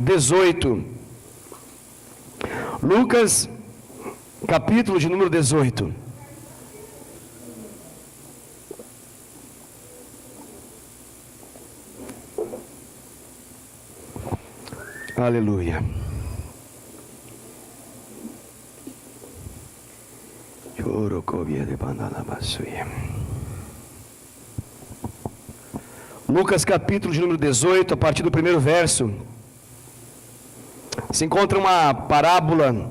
18. Lucas, capítulo de número 18. Aleluia. Lucas, capítulo de número 18, a partir do primeiro verso, se encontra uma parábola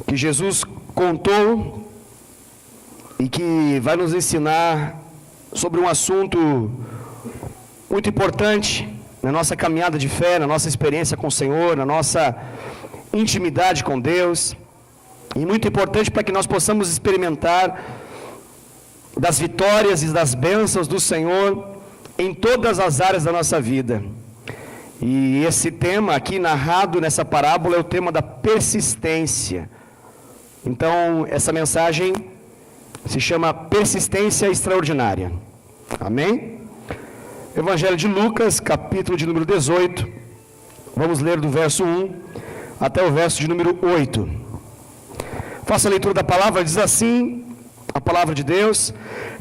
que Jesus contou e que vai nos ensinar sobre um assunto muito importante na nossa caminhada de fé, na nossa experiência com o Senhor, na nossa intimidade com Deus, e muito importante para que nós possamos experimentar das vitórias e das bênçãos do Senhor em todas as áreas da nossa vida. E esse tema aqui narrado nessa parábola é o tema da persistência. Então, essa mensagem se chama Persistência Extraordinária. Amém? Evangelho de Lucas, capítulo de número 18. Vamos ler do verso 1 até o verso de número 8. Faça a leitura da palavra, diz assim a palavra de Deus: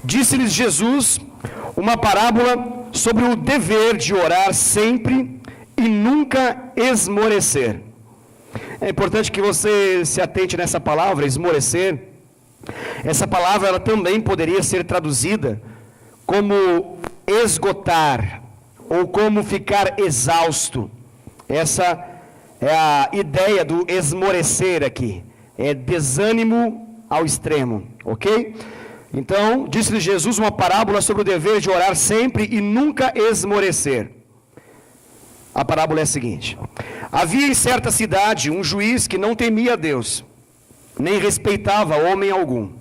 Disse-lhes Jesus uma parábola sobre o dever de orar sempre e nunca esmorecer. É importante que você se atente nessa palavra, esmorecer. Essa palavra ela também poderia ser traduzida como esgotar, ou como ficar exausto. Essa é a ideia do esmorecer aqui, é desânimo ao extremo, ok? Então, disse-lhe Jesus uma parábola sobre o dever de orar sempre e nunca esmorecer. A parábola é a seguinte: havia em certa cidade um juiz que não temia a Deus, nem respeitava homem algum.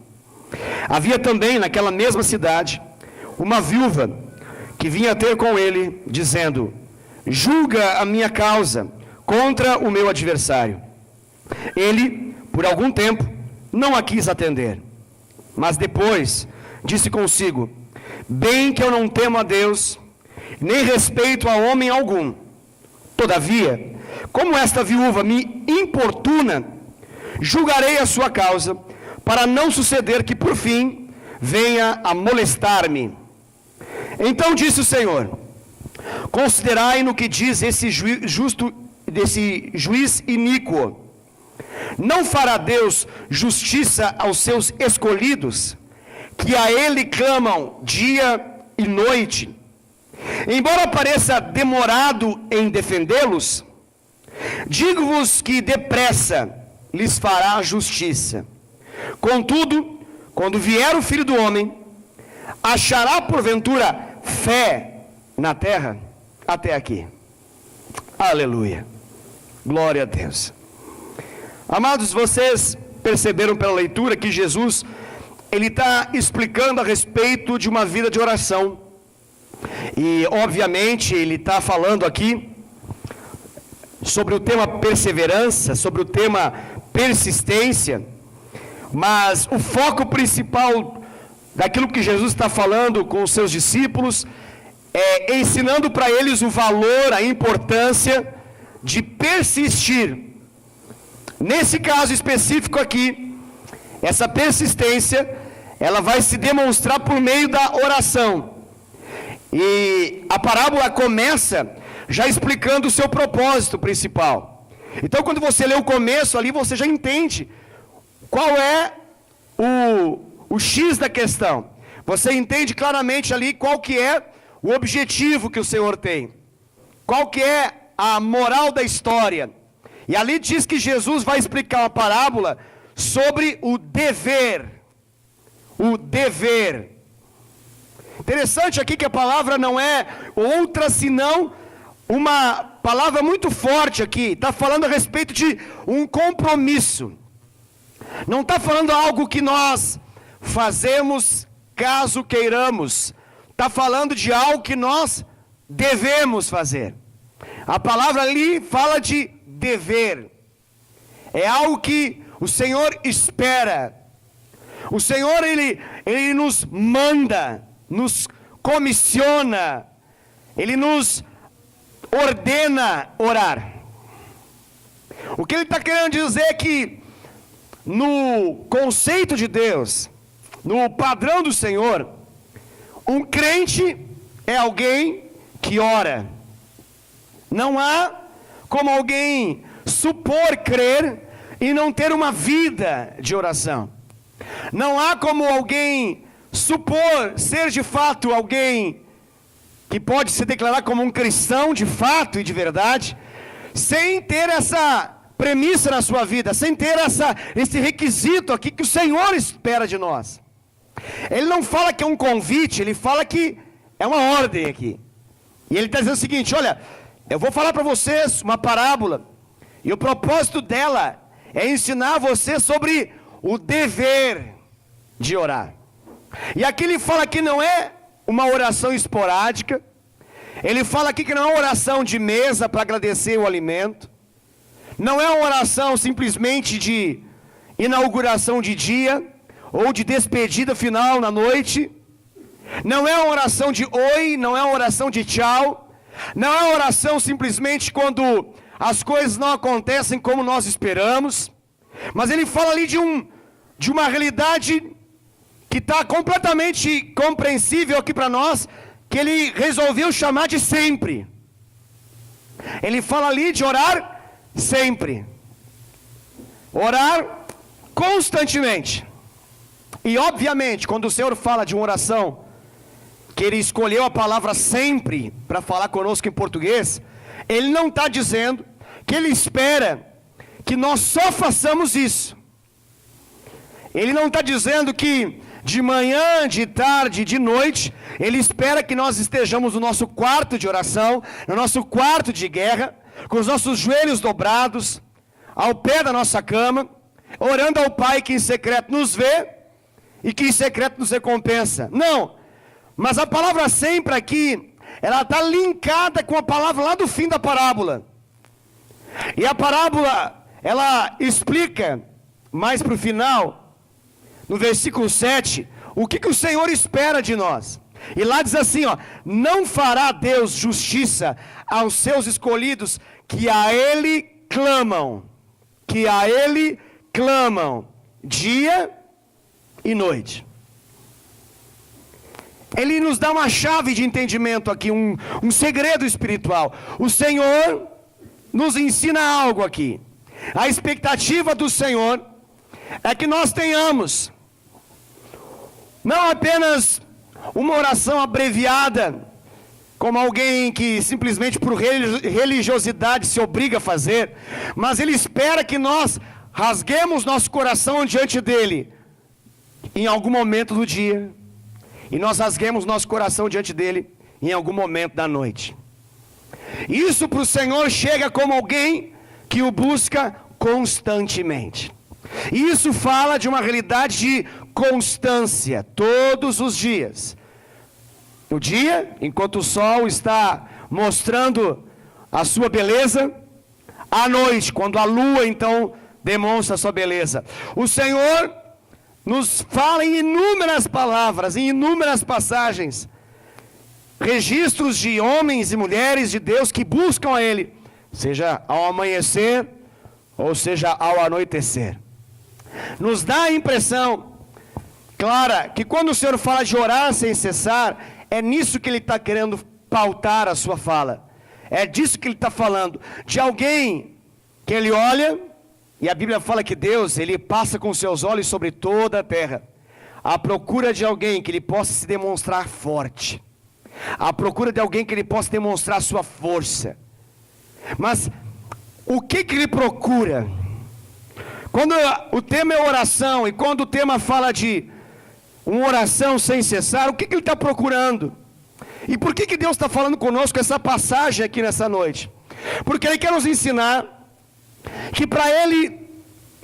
Havia também naquela mesma cidade uma viúva que vinha ter com ele, dizendo: julga a minha causa contra o meu adversário. Ele, por algum tempo, não a quis atender, mas depois disse consigo: bem que eu não temo a Deus, nem respeito a homem algum. Todavia, como esta viúva me importuna, julgarei a sua causa, para não suceder que por fim venha a molestar-me. Então disse o Senhor: considerai no que diz esse juiz iníquo. Não fará Deus justiça aos seus escolhidos, que a Ele clamam dia e noite? Embora pareça demorado em defendê-los, digo-vos que depressa lhes fará justiça. Contudo, quando vier o Filho do Homem, achará porventura fé na terra? Até aqui. Aleluia. Glória a Deus. Amados, vocês perceberam pela leitura que Jesus, ele está explicando a respeito de uma vida de oração. E, obviamente, ele está falando aqui sobre o tema perseverança, sobre o tema persistência. Mas o foco principal daquilo que Jesus está falando com os seus discípulos é ensinando para eles o valor, a importância de persistir. Nesse caso específico aqui, essa persistência, ela vai se demonstrar por meio da oração. E a parábola começa já explicando o seu propósito principal. Então, quando você lê o começo ali, você já entende qual é o X da questão. Você entende claramente ali qual que é o objetivo que o Senhor tem. Qual que é a moral da história. E ali diz que Jesus vai explicar uma parábola sobre o dever. O dever. Interessante aqui que a palavra não é outra senão uma palavra muito forte aqui. Está falando a respeito de um compromisso. Não está falando algo que nós fazemos caso queiramos. Está falando de algo que nós devemos fazer. A palavra ali fala de dever. É algo que o Senhor espera. O Senhor, Ele nos manda, nos comissiona, Ele nos ordena orar. O que ele está querendo dizer é que, no conceito de Deus, no padrão do Senhor, um crente é alguém que ora. Não há como alguém supor crer e não ter uma vida de oração. Não há como alguém supor ser de fato alguém que pode se declarar como um cristão de fato e de verdade, sem ter essa premissa na sua vida, sem ter esse requisito aqui que o Senhor espera de nós. Ele não fala que é um convite, ele fala que é uma ordem aqui. E ele está dizendo o seguinte: olha, eu vou falar para vocês uma parábola, e o propósito dela é ensinar você sobre o dever de orar. E aqui ele fala que não é uma oração esporádica, ele fala aqui que não é uma oração de mesa para agradecer o alimento, não é uma oração simplesmente de inauguração de dia, ou de despedida final na noite, não é uma oração de oi, não é uma oração de tchau, não é uma oração simplesmente quando as coisas não acontecem como nós esperamos, mas ele fala ali de uma realidade que está completamente compreensível aqui para nós, que ele resolveu chamar de sempre. Ele fala ali de orar sempre, orar constantemente. E obviamente, quando o Senhor fala de uma oração, que Ele escolheu a palavra sempre para falar conosco em português, Ele não está dizendo que Ele espera que nós só façamos isso. Ele não está dizendo que de manhã, de tarde, de noite, Ele espera que nós estejamos no nosso quarto de oração, no nosso quarto de guerra, com os nossos joelhos dobrados, ao pé da nossa cama, orando ao Pai que em secreto nos vê, e que em secreto nos recompensa. Não, mas a palavra sempre aqui, ela está linkada com a palavra lá do fim da parábola. E a parábola, ela explica, mais para o final, no versículo 7, o que o Senhor espera de nós. E lá diz assim, ó: não fará Deus justiça aos seus escolhidos que a Ele clamam, dia e noite. Ele nos dá uma chave de entendimento aqui, um segredo espiritual. O Senhor nos ensina algo aqui. A expectativa do Senhor é que nós tenhamos não apenas uma oração abreviada, como alguém que simplesmente por religiosidade se obriga a fazer, mas Ele espera que nós rasguemos nosso coração diante dEle em algum momento do dia, e nós rasguemos nosso coração diante dEle em algum momento da noite. Isso para o Senhor chega como alguém que o busca constantemente. E isso fala de uma realidade de constância, todos os dias. No dia, enquanto o sol está mostrando a sua beleza, à noite, quando a lua então demonstra a sua beleza. O Senhor nos fala em inúmeras palavras, em inúmeras passagens, registros de homens e mulheres de Deus que buscam a Ele, seja ao amanhecer, ou seja ao anoitecer. Nos dá a impressão clara que quando o Senhor fala de orar sem cessar, é nisso que Ele está querendo pautar a sua fala. É disso que Ele está falando, de alguém que Ele olha, e a Bíblia fala que Deus, Ele passa com seus olhos sobre toda a terra, à procura de alguém que Ele possa se demonstrar forte, à procura de alguém que Ele possa demonstrar sua força. Mas o que Ele procura? Quando o tema é oração, e quando o tema fala de uma oração sem cessar, o que Ele está procurando? E por que Deus está falando conosco essa passagem aqui nessa noite? Porque Ele quer nos ensinar que para Ele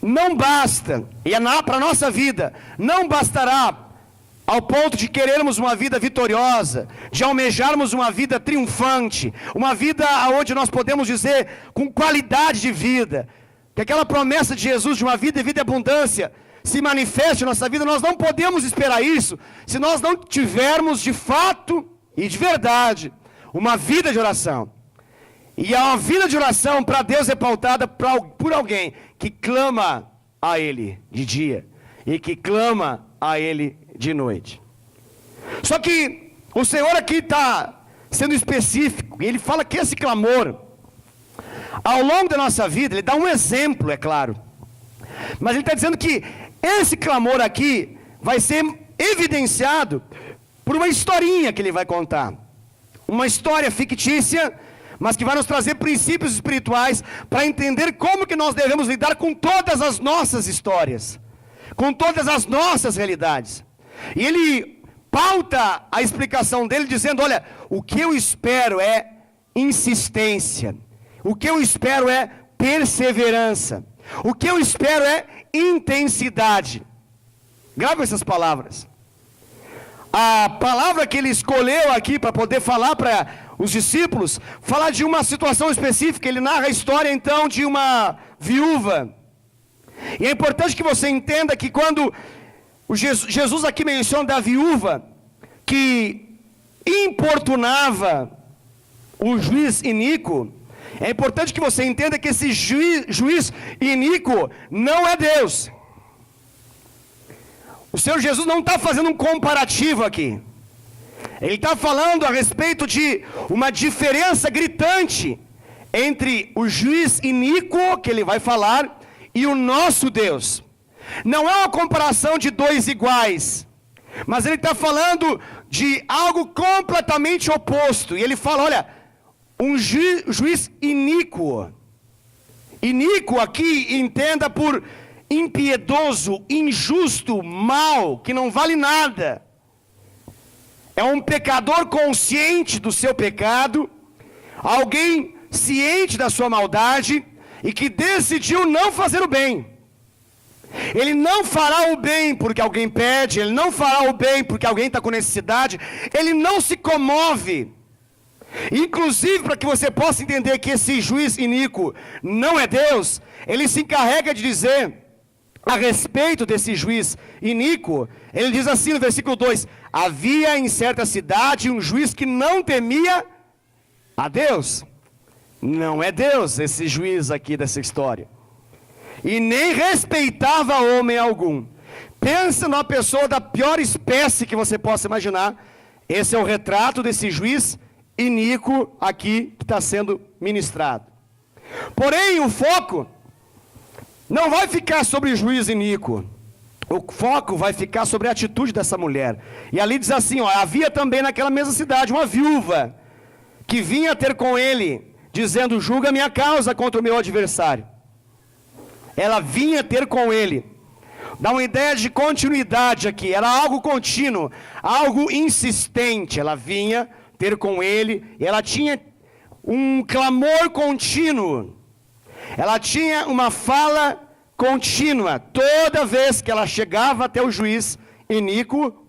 não basta, e para a nossa vida, não bastará ao ponto de querermos uma vida vitoriosa, de almejarmos uma vida triunfante, uma vida onde nós podemos dizer com qualidade de vida, que aquela promessa de Jesus de uma vida e vida em abundância se manifeste em nossa vida. Nós não podemos esperar isso se nós não tivermos de fato e de verdade uma vida de oração. E a vida de oração para Deus é pautada por alguém que clama a Ele de dia e que clama a Ele de noite. Só que o Senhor aqui está sendo específico, e Ele fala que esse clamor, ao longo da nossa vida, Ele dá um exemplo, é claro. Mas Ele está dizendo que esse clamor aqui vai ser evidenciado por uma historinha que Ele vai contar. Uma história fictícia, mas que vai nos trazer princípios espirituais para entender como que nós devemos lidar com todas as nossas histórias, com todas as nossas realidades. E Ele pauta a explicação dele dizendo, olha, o que eu espero é insistência, o que eu espero é perseverança, o que eu espero é intensidade. Grave essas palavras. A palavra que ele escolheu aqui para poder falar para os discípulos, fala de uma situação específica. Ele narra a história então de uma viúva. E é importante que você entenda que quando Jesus aqui menciona da viúva que importunava o juiz iníquo, é importante que você entenda que esse juiz iníquo não é Deus. O Senhor Jesus não está fazendo um comparativo aqui. Ele está falando a respeito de uma diferença gritante entre o juiz iníquo, que ele vai falar, e o nosso Deus. Não é uma comparação de dois iguais, mas ele está falando de algo completamente oposto. E ele fala, olha, um juiz iníquo. Iníquo aqui, entenda por impiedoso, injusto, mau, que não vale nada. É um pecador consciente do seu pecado, alguém ciente da sua maldade e que decidiu não fazer o bem. Ele não fará o bem porque alguém pede, ele não fará o bem porque alguém está com necessidade, ele não se comove. Inclusive, para que você possa entender que esse juiz iníquo não é Deus, ele se encarrega de dizer a respeito desse juiz iníquo, ele diz assim no versículo 2, havia em certa cidade um juiz que não temia a Deus. Não é Deus esse juiz aqui dessa história. E nem respeitava homem algum. Pensa numa pessoa da pior espécie que você possa imaginar. Esse é o retrato desse juiz iníquo aqui que está sendo ministrado. Porém, o foco não vai ficar sobre o juiz iníquo. O foco vai ficar sobre a atitude dessa mulher. E ali diz assim, ó, havia também naquela mesma cidade uma viúva que vinha ter com ele, dizendo, julga minha causa contra o meu adversário. Ela vinha ter com ele. Dá uma ideia de continuidade aqui. Era algo contínuo, algo insistente. Ela vinha ter com ele. E ela tinha um clamor contínuo. Ela tinha uma fala contínua. Toda vez que ela chegava até o juiz iníquo,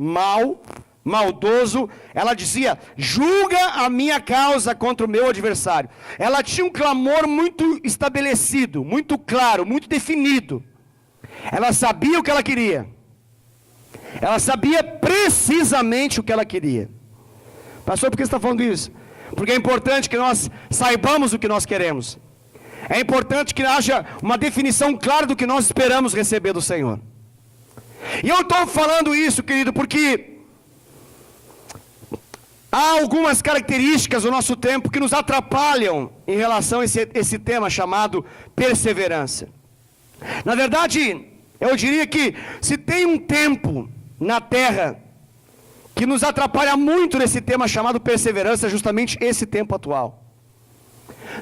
maldoso, ela dizia, julga a minha causa contra o meu adversário. Ela tinha um clamor muito estabelecido, muito claro, muito definido. Ela sabia o que ela queria. Ela sabia precisamente o que ela queria. Pastor, por que você está falando isso? Porque é importante que nós saibamos o que nós queremos. É importante que haja uma definição clara do que nós esperamos receber do Senhor. E eu estou falando isso, querido, porque há algumas características do nosso tempo que nos atrapalham em relação a esse tema chamado perseverança. Na verdade, eu diria que se tem um tempo na Terra que nos atrapalha muito nesse tema chamado perseverança, é justamente esse tempo atual.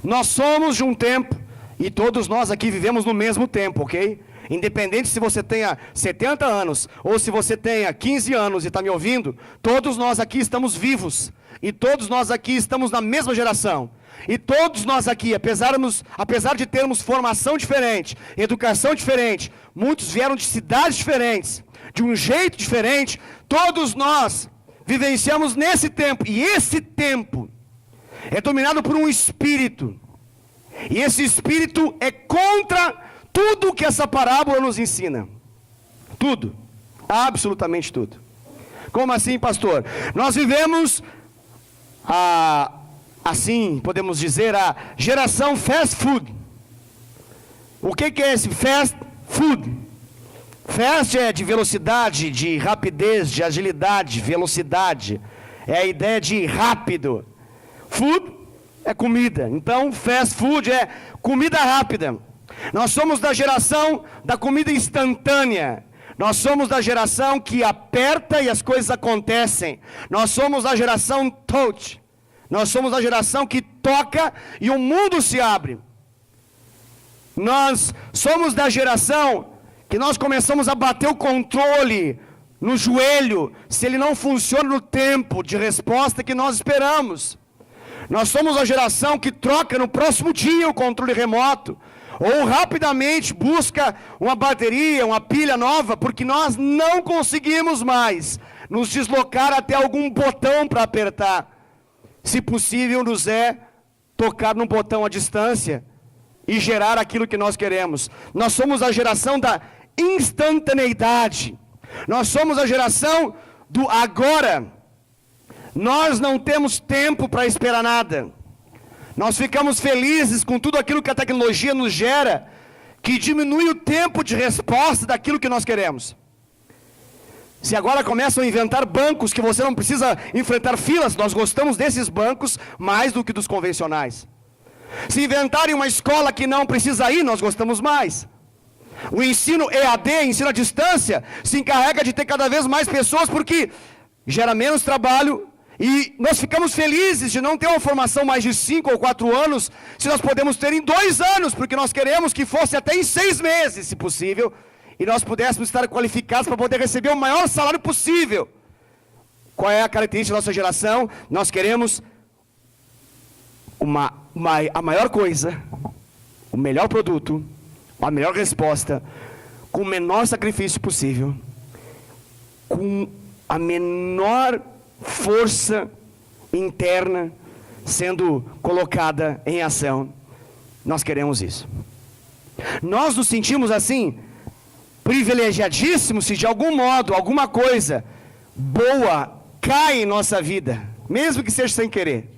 Nós somos de um tempo, e todos nós aqui vivemos no mesmo tempo, ok? Independente se você tenha 70 anos, ou se você tenha 15 anos e está me ouvindo, todos nós aqui estamos vivos, e todos nós aqui estamos na mesma geração. E todos nós aqui, apesar de termos formação diferente, educação diferente, muitos vieram de cidades diferentes, de um jeito diferente, todos nós vivenciamos nesse tempo, e esse tempo é dominado por um espírito, e esse espírito é contra tudo que essa parábola nos ensina. Tudo, absolutamente tudo. Como assim, pastor? Nós vivemos assim podemos dizer, a geração fast food. O que é esse fast food? Fast é de velocidade, de rapidez, de agilidade, velocidade. É a ideia de rápido. Food é comida. Então, fast food é comida rápida. Nós somos da geração da comida instantânea. Nós somos da geração que aperta e as coisas acontecem. Nós somos da geração touch. Nós somos da geração que toca e o mundo se abre. Nós somos da geração que nós começamos a bater o controle no joelho, se ele não funciona no tempo de resposta que nós esperamos. Nós somos a geração que troca no próximo dia o controle remoto, ou rapidamente busca uma bateria, uma pilha nova, porque nós não conseguimos mais nos deslocar até algum botão para apertar. Se possível, nos é tocar num botão à distância e gerar aquilo que nós queremos. Nós somos a geração da instantaneidade. Nós somos a geração do agora. Nós não temos tempo para esperar nada. Nós ficamos felizes com tudo aquilo que a tecnologia nos gera, que diminui o tempo de resposta daquilo que nós queremos. Se agora começam a inventar bancos que você não precisa enfrentar filas, nós gostamos desses bancos mais do que dos convencionais. Se inventarem uma escola que não precisa ir, nós gostamos mais. O ensino EAD, ensino à distância, se encarrega de ter cada vez mais pessoas porque gera menos trabalho e nós ficamos felizes de não ter uma formação mais de 5 ou 4 anos, se nós podemos ter em 2 anos, porque nós queremos que fosse até em 6 meses, se possível, e nós pudéssemos estar qualificados para poder receber o maior salário possível. Qual é a característica da nossa geração? Nós queremos a maior coisa, o melhor produto, a melhor resposta, com o menor sacrifício possível, com a menor força interna sendo colocada em ação. Nós queremos isso. Nós nos sentimos assim, privilegiadíssimos, se de algum modo, alguma coisa boa cai em nossa vida, mesmo que seja sem querer.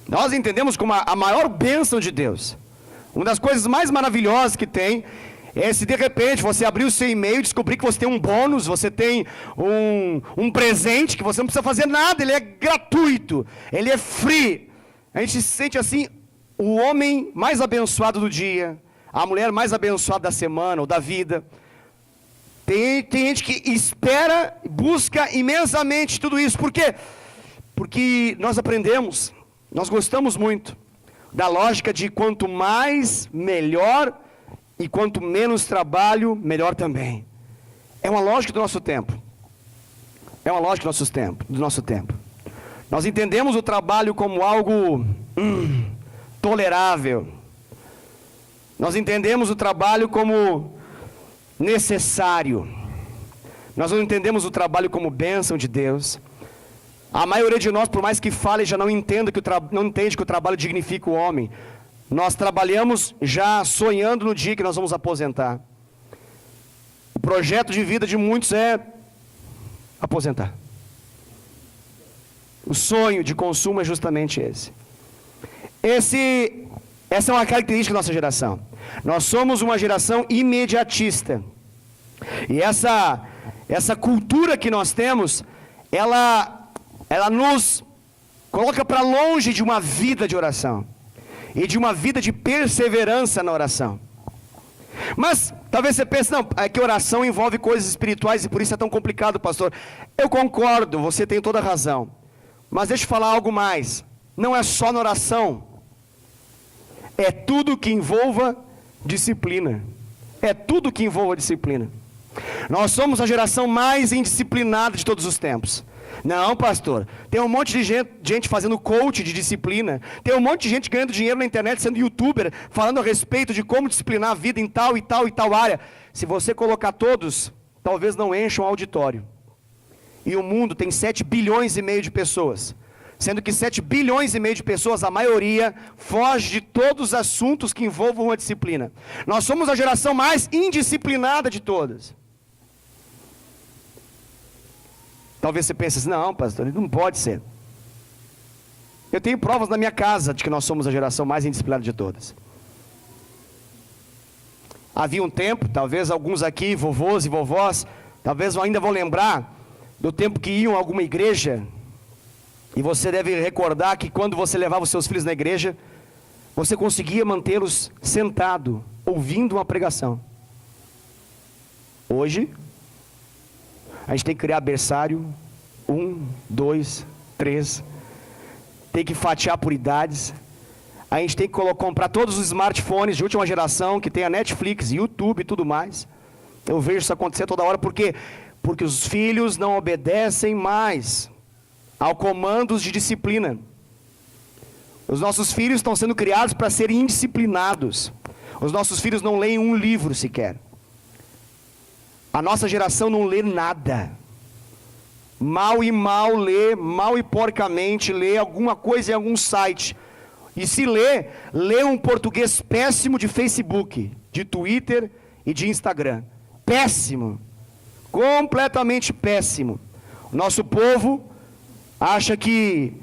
Nós entendemos como a maior bênção de Deus. Uma das coisas mais maravilhosas que tem é se de repente você abrir o seu e-mail e descobrir que você tem um bônus, você tem um presente que você não precisa fazer nada, ele é gratuito, ele é free. A gente se sente assim, o homem mais abençoado do dia, a mulher mais abençoada da semana ou da vida. Tem gente que espera, busca imensamente tudo isso. Por quê? Porque nós aprendemos, nós gostamos muito da lógica de quanto mais, melhor, e quanto menos trabalho, melhor também. É uma lógica do nosso tempo. É uma lógica do nosso tempo. Nós entendemos o trabalho como algo tolerável. Nós entendemos o trabalho como necessário. Nós não entendemos o trabalho como bênção de Deus. A maioria de nós, por mais que fale, já não entende que o trabalho dignifica o homem. Nós trabalhamos já sonhando no dia que nós vamos aposentar. O projeto de vida de muitos é aposentar. O sonho de consumo é justamente esse. Essa é uma característica da nossa geração. Nós somos uma geração imediatista. E essa cultura que nós temos, ela nos coloca para longe de uma vida de oração e de uma vida de perseverança na oração. Mas talvez você pense, não, é que oração envolve coisas espirituais e por isso é tão complicado, pastor. Eu concordo, você tem toda a razão. Mas deixa eu falar algo mais. Não é só na oração. É tudo que envolva disciplina. É tudo que envolva disciplina. Nós somos a geração mais indisciplinada de todos os tempos. Não, pastor, tem um monte de gente fazendo coach de disciplina, tem um monte de gente ganhando dinheiro na internet, sendo youtuber, falando a respeito de como disciplinar a vida em tal e tal e tal área. Se você colocar todos, talvez não encha um auditório. E o mundo tem 7 bilhões e meio de pessoas, sendo que 7 bilhões e meio de pessoas, a maioria, foge de todos os assuntos que envolvam a disciplina. Nós somos a geração mais indisciplinada de todas. Talvez você pense assim, não, pastor, não pode ser. Eu tenho provas na minha casa de que nós somos a geração mais indisciplinada de todas. Havia um tempo, talvez alguns aqui, vovôs e vovós, talvez ainda vão lembrar do tempo que iam a alguma igreja, e você deve recordar que quando você levava os seus filhos na igreja, você conseguia mantê-los sentados, ouvindo uma pregação. Hoje, a gente tem que criar berçário, 1, 2, 3, tem que fatiar por idades, a gente tem que comprar todos os smartphones de última geração, que tem a Netflix, YouTube e tudo mais. Eu vejo isso acontecer toda hora, porque os filhos não obedecem mais ao comandos de disciplina. Os nossos filhos estão sendo criados para serem indisciplinados. Os nossos filhos não leem um livro sequer. A nossa geração não lê nada. Mal lê, mal e porcamente lê alguma coisa em algum site. E se lê um português péssimo de Facebook, de Twitter e de Instagram. Péssimo. Completamente péssimo. O nosso povo acha que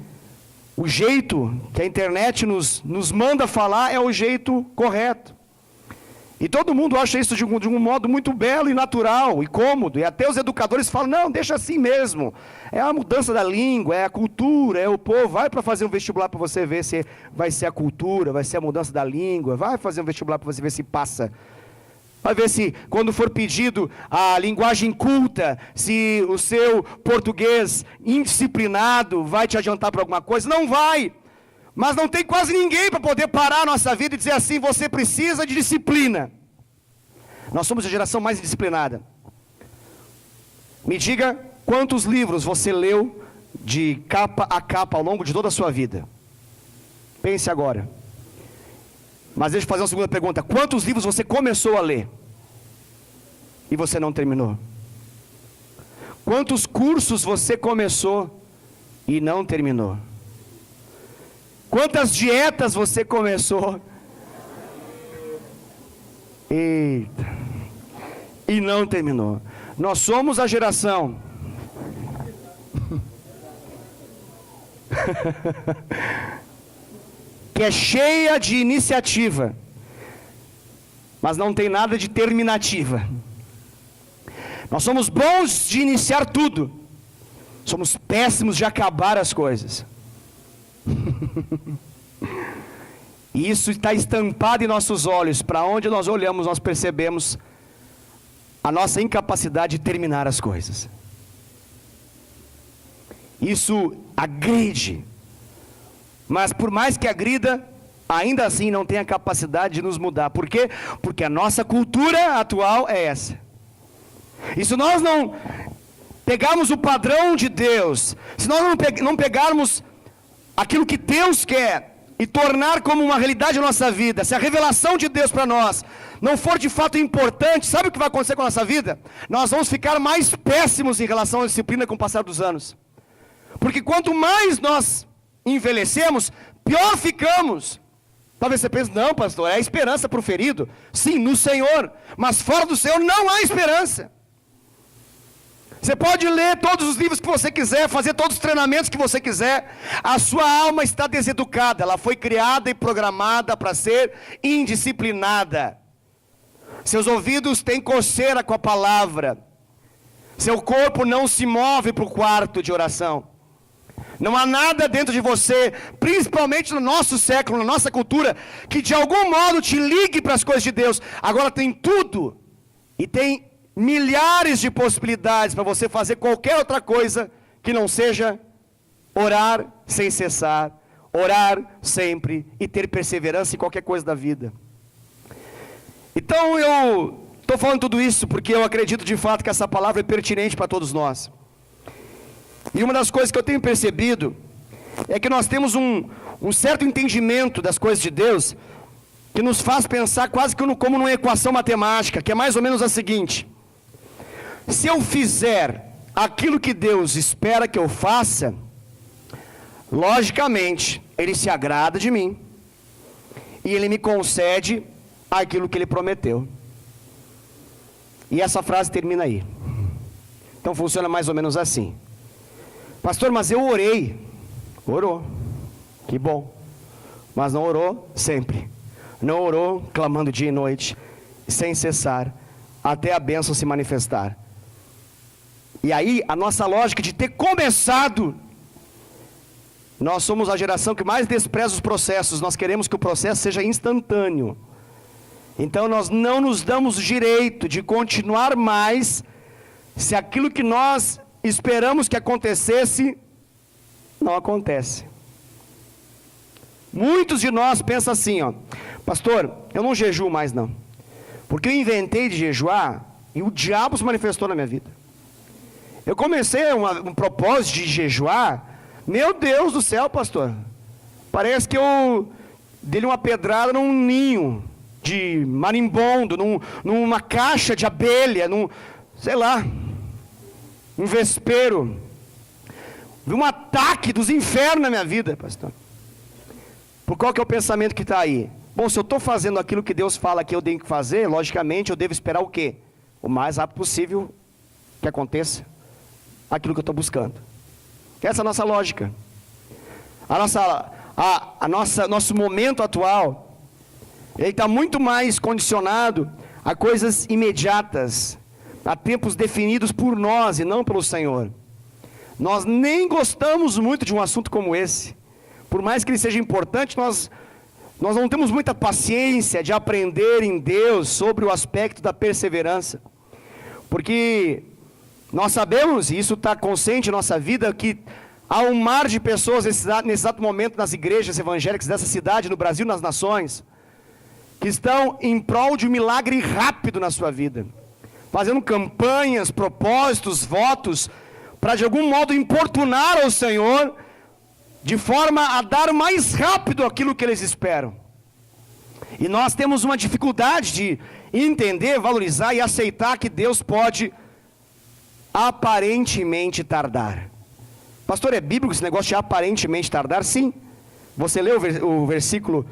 o jeito que a internet nos manda falar é o jeito correto. E todo mundo acha isso de um modo muito belo e natural e cômodo. E até os educadores falam, não, deixa assim mesmo. É a mudança da língua, é a cultura, é o povo. Vai para fazer um vestibular para você ver se vai ser a cultura, vai ser a mudança da língua. Vai fazer um vestibular para você ver se passa. Vai ver se, quando for pedido a linguagem culta, se o seu português indisciplinado vai te adiantar para alguma coisa. Não vai. Mas não tem quase ninguém para poder parar a nossa vida e dizer assim, você precisa de disciplina. Nós somos a geração mais indisciplinada. Me diga quantos livros você leu de capa a capa ao longo de toda a sua vida. Pense agora. Mas deixa eu fazer uma segunda pergunta. Quantos livros você começou a ler e você não terminou? Quantos cursos você começou e não terminou? Quantas dietas você começou? Eita. E não terminou. Nós somos a geração que é cheia de iniciativa, mas não tem nada de terminativa. Nós somos bons de iniciar tudo, somos péssimos de acabar as coisas. E isso está estampado em nossos olhos. Para onde nós olhamos, nós percebemos a nossa incapacidade de terminar as coisas. Isso agride. Mas por mais que agrida, ainda assim não tem a capacidade de nos mudar. Por quê? Porque a nossa cultura atual é essa. E se nós não pegarmos o padrão de Deus, se nós não pegarmos aquilo que Deus quer e tornar como uma realidade a nossa vida, se a revelação de Deus para nós não for de fato importante, sabe o que vai acontecer com a nossa vida? Nós vamos ficar mais péssimos em relação à disciplina com o passar dos anos. Porque quanto mais nós envelhecemos, pior ficamos. Talvez você pense, não pastor, é a esperança para o ferido. Sim, no Senhor, mas fora do Senhor não há esperança. Você pode ler todos os livros que você quiser, fazer todos os treinamentos que você quiser, a sua alma está deseducada, ela foi criada e programada para ser indisciplinada. Seus ouvidos têm coceira com a palavra, seu corpo não se move para o quarto de oração. Não há nada dentro de você, principalmente no nosso século, na nossa cultura, que de algum modo te ligue para as coisas de Deus. Agora tem tudo, e tem milhares de possibilidades para você fazer qualquer outra coisa que não seja orar sem cessar, orar sempre e ter perseverança em qualquer coisa da vida. Então eu estou falando tudo isso porque eu acredito de fato que essa palavra é pertinente para todos nós. E uma das coisas que eu tenho percebido é que nós temos um certo entendimento das coisas de Deus que nos faz pensar quase que como numa equação matemática, que é mais ou menos a seguinte: se eu fizer aquilo que Deus espera que eu faça, logicamente, Ele se agrada de mim, e Ele me concede aquilo que Ele prometeu. E essa frase termina aí. Então funciona mais ou menos assim: pastor, mas eu orei. Orou. Que bom. Mas não orou sempre. Não orou clamando dia e noite, sem cessar, até a bênção se manifestar. E aí, a nossa lógica de ter começado, nós somos a geração que mais despreza os processos. Nós queremos que o processo seja instantâneo. Então nós não nos damos o direito de continuar mais, se aquilo que nós esperamos que acontecesse, não acontece. Muitos de nós pensam assim, pastor, eu não jejuo mais não, porque eu inventei de jejuar, e o diabo se manifestou na minha vida. Eu comecei um propósito de jejuar, meu Deus do céu, pastor, parece que eu dei uma pedrada num ninho de marimbondo, numa caixa de abelha, sei lá, um vespeiro, um ataque dos infernos na minha vida, pastor. Por qual que é o pensamento que está aí? Bom, se eu estou fazendo aquilo que Deus fala que eu tenho que fazer, logicamente eu devo esperar o quê? O mais rápido possível que aconteça aquilo que eu estou buscando. Essa é a nossa lógica. Nosso momento atual, ele está muito mais condicionado a coisas imediatas, a tempos definidos por nós e não pelo Senhor. Nós nem gostamos muito de um assunto como esse. Por mais que ele seja importante, nós não temos muita paciência de aprender em Deus sobre o aspecto da perseverança. Porque nós sabemos, e isso está consciente em nossa vida, que há um mar de pessoas nesse exato momento nas igrejas evangélicas dessa cidade, no Brasil, nas nações, que estão em prol de um milagre rápido na sua vida, fazendo campanhas, propósitos, votos, para de algum modo importunar ao Senhor, de forma a dar mais rápido aquilo que eles esperam. E nós temos uma dificuldade de entender, valorizar e aceitar que Deus pode aparentemente tardar. Pastor, é bíblico esse negócio de aparentemente tardar? Sim. Você leu o versículo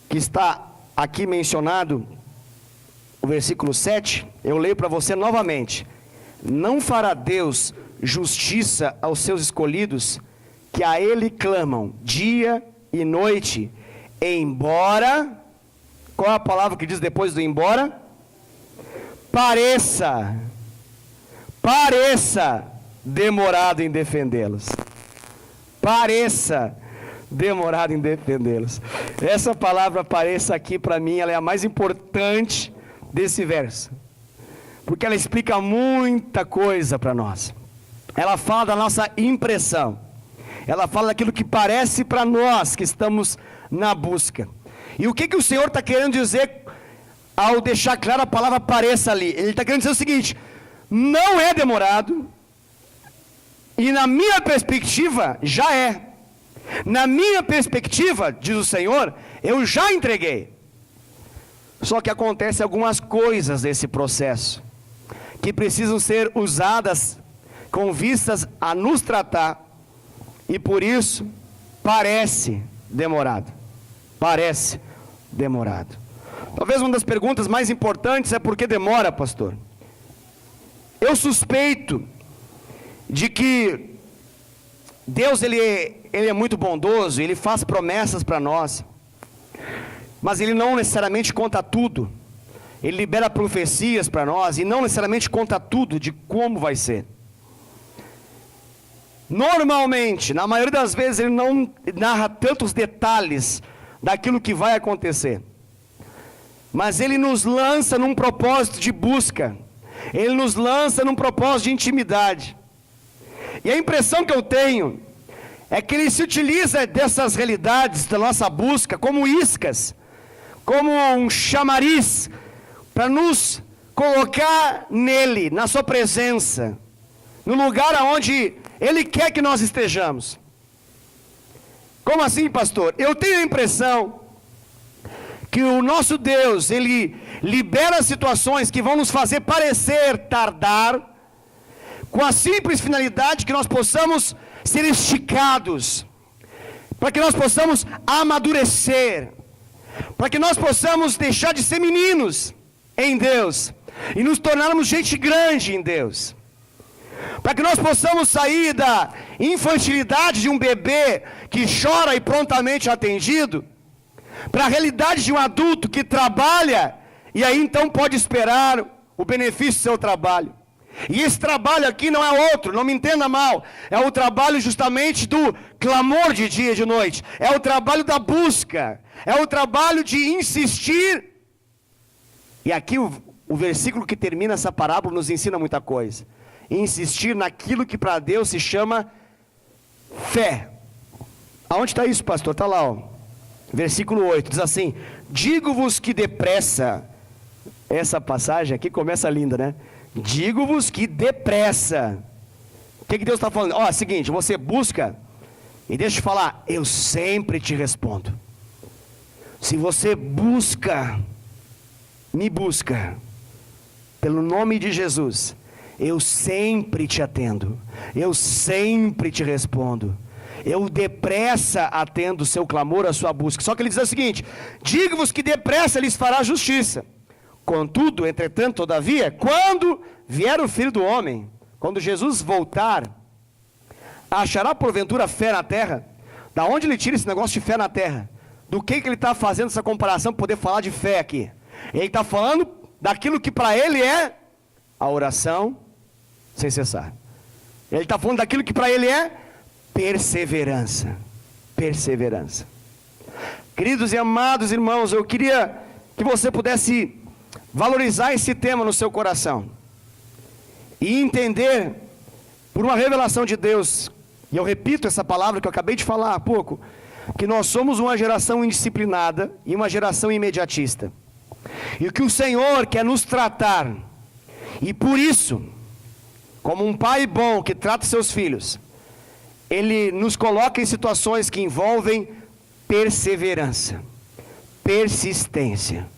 que está aqui mencionado, o versículo 7, eu leio para você novamente. Não fará Deus justiça aos seus escolhidos, que a Ele clamam dia e noite, embora, qual é a palavra que diz depois do embora? Pareça demorado em defendê-los. Pareça demorado em defendê-los. Essa palavra pareça aqui para mim, ela é a mais importante desse verso, porque ela explica muita coisa para nós. Ela fala da nossa impressão, ela fala daquilo que parece para nós que estamos na busca. E o que o Senhor está querendo dizer ao deixar clara a palavra pareça ali? Ele está querendo dizer o seguinte: não é demorado, e na minha perspectiva já é. Na minha perspectiva, diz o Senhor, eu já entreguei. Só que acontecem algumas coisas nesse processo que precisam ser usadas com vistas a nos tratar, e por isso parece demorado. Parece demorado. Talvez uma das perguntas mais importantes é: por que demora, pastor? Eu suspeito de que Deus ele é muito bondoso, Ele faz promessas para nós, mas Ele não necessariamente conta tudo. Ele libera profecias para nós e não necessariamente conta tudo de como vai ser. Normalmente, na maioria das vezes, Ele não narra tantos detalhes daquilo que vai acontecer, mas Ele nos lança num propósito de busca, Ele nos lança num propósito de intimidade. E a impressão que eu tenho é que Ele se utiliza dessas realidades da nossa busca como iscas, como um chamariz, para nos colocar nele, na sua presença, no lugar aonde Ele quer que nós estejamos. Como assim, pastor? Eu tenho a impressão que o nosso Deus, Ele libera situações que vão nos fazer parecer tardar, com a simples finalidade que nós possamos ser esticados, para que nós possamos amadurecer, para que nós possamos deixar de ser meninos em Deus e nos tornarmos gente grande em Deus, para que nós possamos sair da infantilidade de um bebê que chora e prontamente é atendido, para a realidade de um adulto que trabalha e aí então pode esperar o benefício do seu trabalho. E esse trabalho aqui não é outro, não me entenda mal, é o trabalho justamente do clamor de dia e de noite, é o trabalho da busca, é o trabalho de insistir. E aqui o versículo que termina essa parábola nos ensina muita coisa. Insistir naquilo que para Deus se chama fé. Aonde está isso, pastor? Está lá, ó. Versículo 8, diz assim: digo-vos que depressa. Essa passagem aqui começa linda, né? Digo-vos que depressa. O que Deus está falando? Ó, é o seguinte, você busca, e deixa eu falar, eu sempre te respondo. Se você busca, me busca, pelo nome de Jesus, eu sempre te atendo, eu sempre te respondo, eu depressa atendo o seu clamor, a sua busca. Só que ele diz o seguinte: digo-vos que depressa lhes fará justiça. Contudo, entretanto, todavia, quando vier o Filho do Homem, quando Jesus voltar, achará porventura fé na terra? Da onde ele tira esse negócio de fé na terra? Do que ele está fazendo essa comparação para poder falar de fé aqui? Ele está falando daquilo que para ele é a oração sem cessar. Ele está falando daquilo que para ele é perseverança. Perseverança. Queridos e amados irmãos, eu queria que você pudesse valorizar esse tema no seu coração e entender, por uma revelação de Deus, e eu repito essa palavra que eu acabei de falar há pouco, que nós somos uma geração indisciplinada e uma geração imediatista, e que o Senhor quer nos tratar, e por isso, como um pai bom que trata seus filhos, Ele nos coloca em situações que envolvem perseverança, persistência.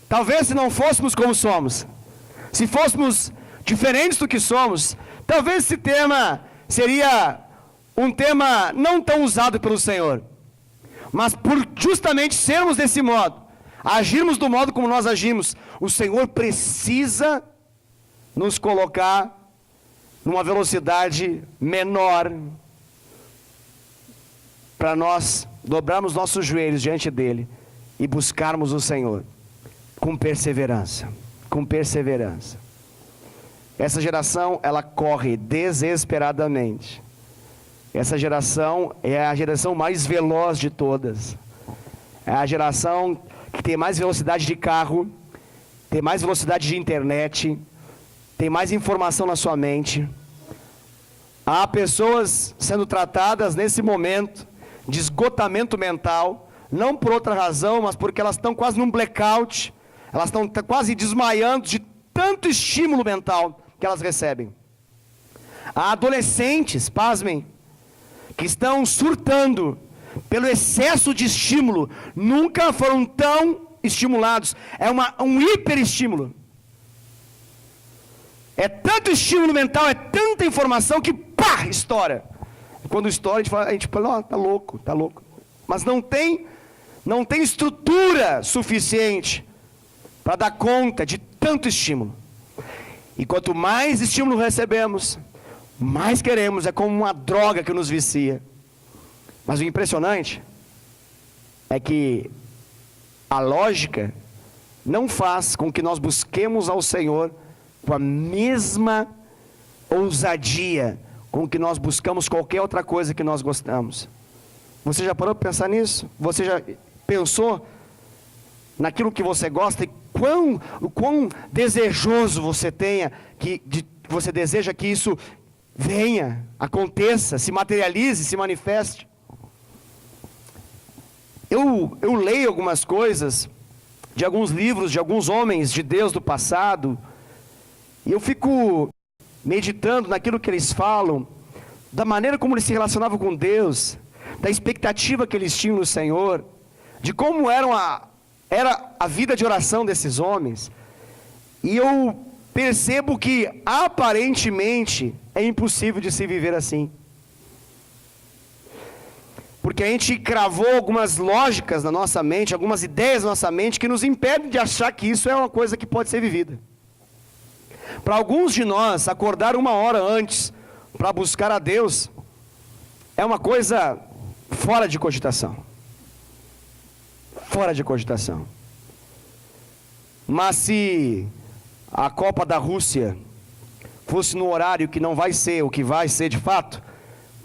Talvez se não fôssemos como somos, se fôssemos diferentes do que somos, talvez esse tema seria um tema não tão usado pelo Senhor. Mas por justamente sermos desse modo, agirmos do modo como nós agimos, o Senhor precisa nos colocar numa velocidade menor, para nós dobrarmos nossos joelhos diante dEle e buscarmos o Senhor. Com perseverança, com perseverança. Essa geração, ela corre desesperadamente. Essa geração é a geração mais veloz de todas. É a geração que tem mais velocidade de carro, tem mais velocidade de internet, tem mais informação na sua mente. Há pessoas sendo tratadas nesse momento de esgotamento mental, não por outra razão, mas porque elas estão quase num blackout. Elas estão quase desmaiando de tanto estímulo mental que elas recebem. Há adolescentes, pasmem, que estão surtando pelo excesso de estímulo. Nunca foram tão estimulados. É um hiperestímulo. É tanto estímulo mental, é tanta informação que pá, estoura. E quando estoura, a gente fala, tá louco, tá louco. Mas não tem estrutura suficiente para dar conta de tanto estímulo. E quanto mais estímulo recebemos, mais queremos, é como uma droga que nos vicia. Mas o impressionante é que a lógica não faz com que nós busquemos ao Senhor com a mesma ousadia com que nós buscamos qualquer outra coisa que nós gostamos. Você já parou para pensar nisso? Você já pensou naquilo que você gosta e o quão desejoso você tenha, você deseja que isso venha, aconteça, se materialize, se manifeste? Eu leio algumas coisas de alguns livros, de alguns homens de Deus do passado, e eu fico meditando naquilo que eles falam, da maneira como eles se relacionavam com Deus, da expectativa que eles tinham no Senhor, de como era a vida de oração desses homens. E eu percebo que aparentemente é impossível de se viver assim, porque a gente cravou algumas lógicas na nossa mente, algumas ideias na nossa mente que nos impedem de achar que isso é uma coisa que pode ser vivida. Para alguns de nós, acordar 1 hora antes para buscar a Deus é uma coisa fora de cogitação. Fora de cogitação. Mas se a Copa da Rússia fosse no horário que não vai ser o que vai ser de fato,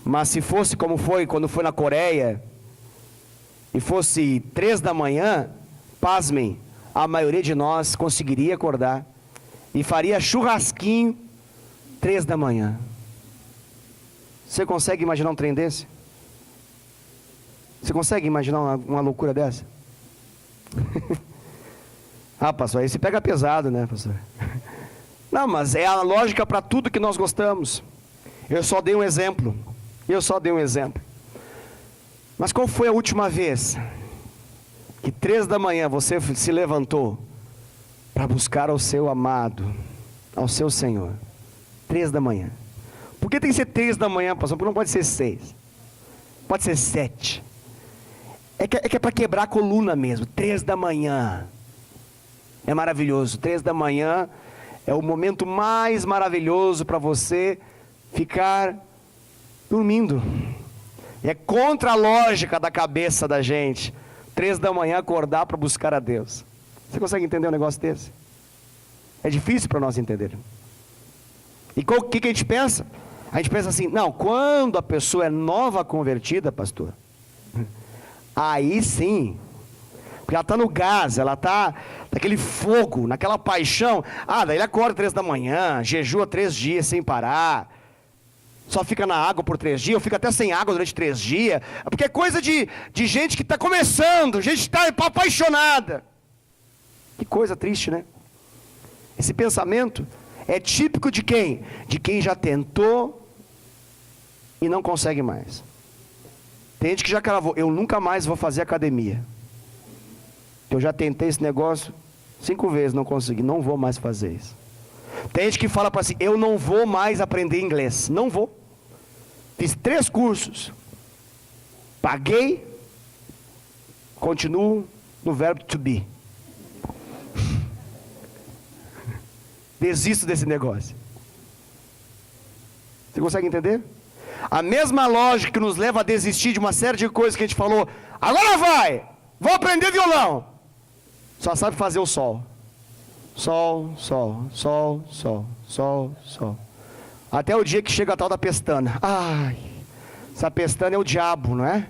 mas se fosse como foi quando foi na Coreia, e fosse 3 da manhã, pasmem, a maioria de nós conseguiria acordar e faria churrasquinho 3 da manhã. Você consegue imaginar um trem desse? Você consegue imaginar uma loucura dessa? Ah, pastor, aí você pega pesado, né, pastor? Não, mas é a lógica para tudo que nós gostamos. Eu só dei um exemplo. Mas qual foi a última vez que 3 da manhã você se levantou para buscar ao seu amado, ao seu Senhor? 3 da manhã. Por que tem que ser 3 da manhã, pastor? Porque não pode ser 6. Pode ser 7. É que é para quebrar a coluna mesmo. 3 da manhã. É maravilhoso. 3 da manhã é o momento mais maravilhoso para você ficar dormindo. É contra a lógica da cabeça da gente. 3 da manhã acordar para buscar a Deus. Você consegue entender um negócio desse? É difícil para nós entendermos. E o que a gente pensa? A gente pensa assim, não, quando a pessoa é nova convertida, pastor, aí sim, porque ela está no gás, ela está naquele fogo, naquela paixão. Ah, daí ele acorda 3 da manhã, jejua 3 dias sem parar, só fica na água por 3 dias, ou fica até sem água durante 3 dias, porque é coisa de gente que está começando, gente que está apaixonada. Que coisa triste, né? Esse pensamento é típico de quem? De quem já tentou e não consegue mais. Tem gente que já cravou, eu nunca mais vou fazer academia. Eu já tentei esse negócio 5 vezes, não consegui, não vou mais fazer isso. Tem gente que fala para si, eu não vou mais aprender inglês, não vou. Fiz 3 cursos, paguei, continuo no verbo to be. Desisto desse negócio. Você consegue entender? A mesma lógica que nos leva a desistir de uma série de coisas que a gente falou, agora vai, vou aprender violão. Só sabe fazer o sol. Sol, sol, sol, sol, sol, sol. Até o dia que chega a tal da pestana. Ai, essa pestana é o diabo, não é?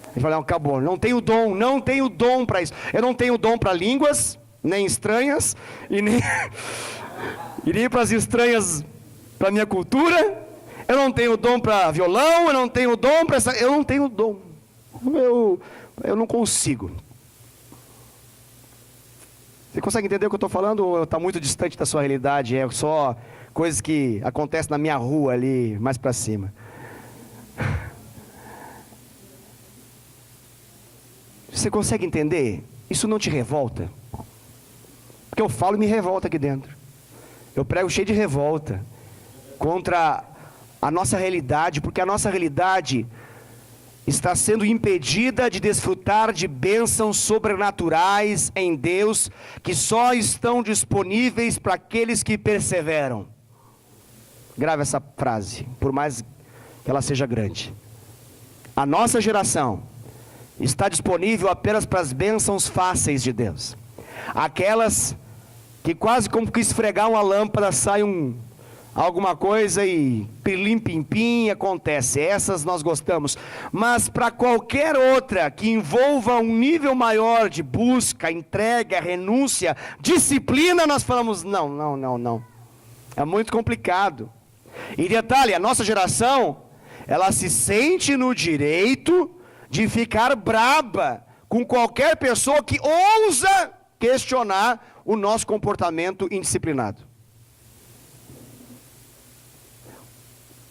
A gente fala, não, acabou, não tenho dom para isso. Eu não tenho dom para línguas, nem estranhas, e nem para as estranhas, para a minha cultura. Eu não tenho dom para violão, eu não tenho dom para essa... Eu não tenho dom. Eu não consigo. Você consegue entender o que eu estou falando ou está muito distante da sua realidade? É só coisas que acontecem na minha rua ali, mais para cima. Você consegue entender? Isso não te revolta? Porque eu falo e me revolta aqui dentro. Eu prego cheio de revolta contra a nossa realidade, porque a nossa realidade está sendo impedida de desfrutar de bênçãos sobrenaturais em Deus, que só estão disponíveis para aqueles que perseveram. Grave essa frase, por mais que ela seja grande. A nossa geração está disponível apenas para as bênçãos fáceis de Deus. Aquelas que quase como que esfregar uma lâmpada, sai alguma coisa e pilim pim pim acontece. Essas nós gostamos. Mas para qualquer outra que envolva um nível maior de busca, entrega, renúncia, disciplina, nós falamos não. É muito complicado. E detalhe, a nossa geração, ela se sente no direito de ficar braba com qualquer pessoa que ousa questionar o nosso comportamento indisciplinado.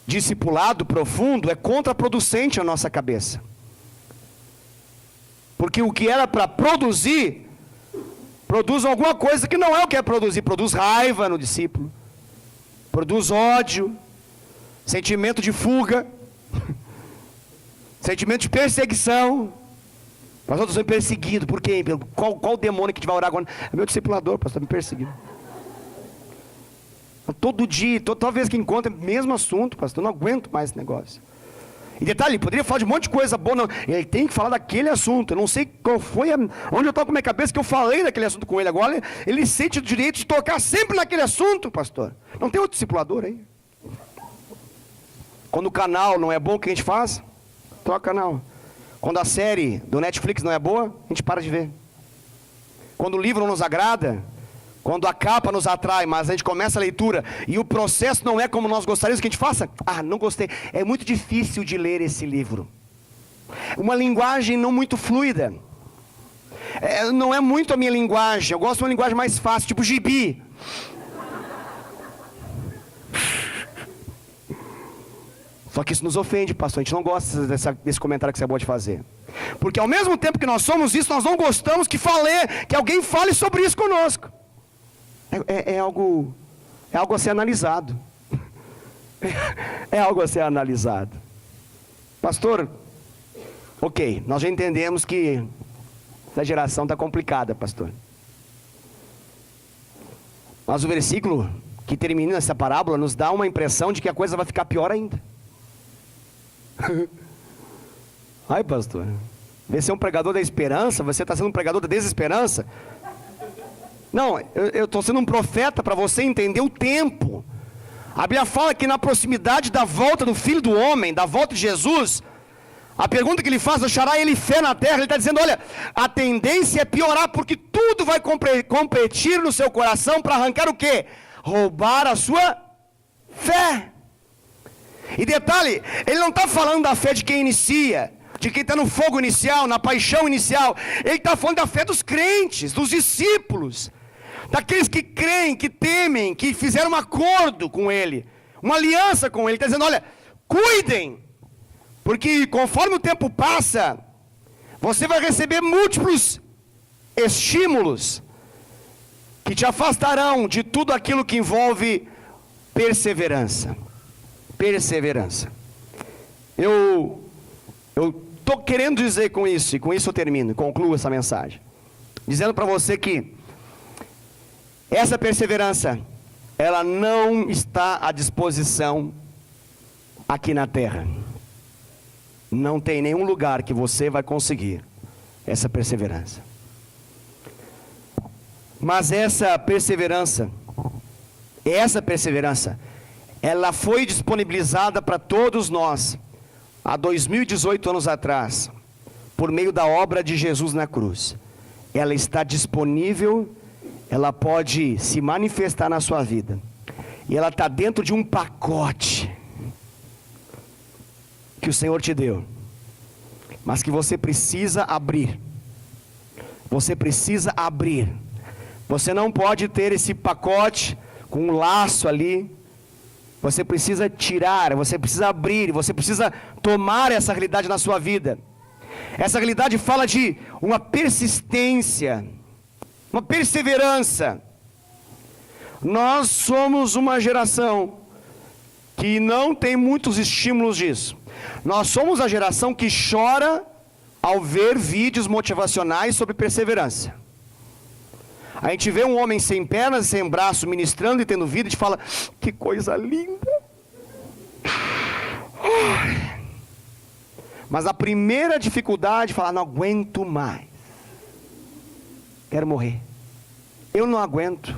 Discipulado profundo é contraproducente à nossa cabeça. Porque o que era para produzir, produz alguma coisa que não é o que é produzir. Produz raiva no discípulo, produz ódio, sentimento de fuga, sentimento de perseguição. Pastor, estou sendo perseguido, por quê? Qual demônio que te vai orar agora? É meu discipulador, pastor, está me perseguindo. Todo dia, toda vez que encontra, mesmo assunto, pastor, eu não aguento mais esse negócio. E detalhe, ele poderia falar de um monte de coisa boa, não. Ele tem que falar daquele assunto. Eu não sei qual foi, onde eu estava com a minha cabeça que eu falei daquele assunto com ele. Agora ele sente o direito de tocar sempre naquele assunto, pastor. Não tem outro discipulador aí? Quando o canal não é bom, o que a gente faz? Troca o canal. Quando a série do Netflix não é boa, a gente para de ver. Quando o livro não nos agrada, quando a capa nos atrai, mas a gente começa a leitura e o processo não é como nós gostaríamos que a gente faça, não gostei. É muito difícil de ler esse livro. Uma linguagem não muito fluida. Não é muito a minha linguagem. Eu gosto de uma linguagem mais fácil, tipo gibi. Só que isso nos ofende, pastor. A gente não gosta desse comentário que você acabou de fazer. Porque ao mesmo tempo que nós somos isso, nós não gostamos que alguém fale sobre isso conosco. É algo a ser analisado. É algo a ser analisado. Pastor, ok, nós já entendemos que essa geração está complicada, pastor. Mas o versículo que termina essa parábola nos dá uma impressão de que a coisa vai ficar pior ainda. Ai, pastor, você é um pregador da esperança, você está sendo um pregador da desesperança? Não, eu estou sendo um profeta para você entender o tempo. A Bíblia fala que na proximidade da volta do Filho do Homem, da volta de Jesus, a pergunta que ele faz, achará ele fé na terra? Ele está dizendo, olha, a tendência é piorar, porque tudo vai competir no seu coração para arrancar o quê? Roubar a sua fé. E detalhe, ele não está falando da fé de quem inicia, de quem está no fogo inicial, na paixão inicial. Ele está falando da fé dos crentes, dos discípulos, daqueles que creem, que temem, que fizeram um acordo com ele, uma aliança com ele. Ele está dizendo, olha, cuidem, porque conforme o tempo passa, você vai receber múltiplos estímulos que te afastarão de tudo aquilo que envolve perseverança. Perseverança. Eu estou querendo dizer com isso, e com isso eu termino, concluo essa mensagem, dizendo para você que essa perseverança, ela não está à disposição aqui na terra. Não tem nenhum lugar que você vai conseguir essa perseverança. Mas essa perseverança, ela foi disponibilizada para todos nós, há 2018 anos atrás, por meio da obra de Jesus na cruz. Ela está disponível, ela pode se manifestar na sua vida. E ela está dentro de um pacote que o Senhor te deu, mas que você precisa abrir. Você precisa abrir. Você não pode ter esse pacote com um laço ali. Você precisa tirar, você precisa abrir, você precisa tomar essa realidade na sua vida. Essa realidade fala de uma persistência, uma perseverança. Nós somos uma geração que não tem muitos estímulos disso. Nós somos a geração que chora ao ver vídeos motivacionais sobre perseverança. A gente vê um homem sem pernas e sem braço ministrando e tendo vida, e a gente fala, que coisa linda. Mas a primeira dificuldade é falar, não aguento mais. Quero morrer. Eu não aguento.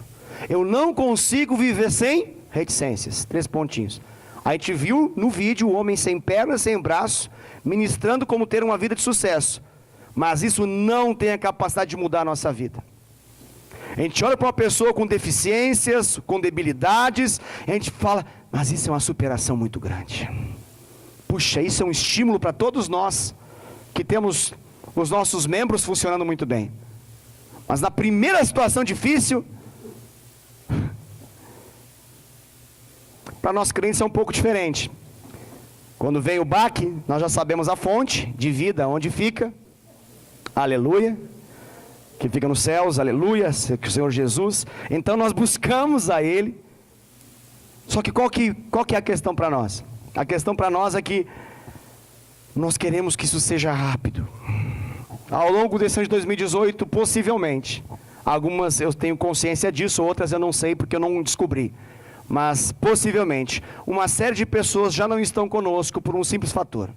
Eu não consigo viver sem reticências. 3 pontinhos. A gente viu no vídeo o homem sem pernas, sem braço, ministrando como ter uma vida de sucesso. Mas isso não tem a capacidade de mudar a nossa vida. A gente olha para uma pessoa com deficiências, com debilidades, e a gente fala, mas isso é uma superação muito grande. Puxa, isso é um estímulo para todos nós, que temos os nossos membros funcionando muito bem. Mas na primeira situação difícil, para nós crentes é um pouco diferente. Quando vem o baque, nós já sabemos a fonte de vida, onde fica, aleluia, que fica nos céus, aleluia, que o Senhor Jesus. Então nós buscamos a Ele. Só que qual que é a questão para nós? A questão para nós é que nós queremos que isso seja rápido. Ao longo desse ano de 2018, possivelmente, algumas eu tenho consciência disso, outras eu não sei porque eu não descobri. Mas possivelmente, uma série de pessoas já não estão conosco por um simples fator.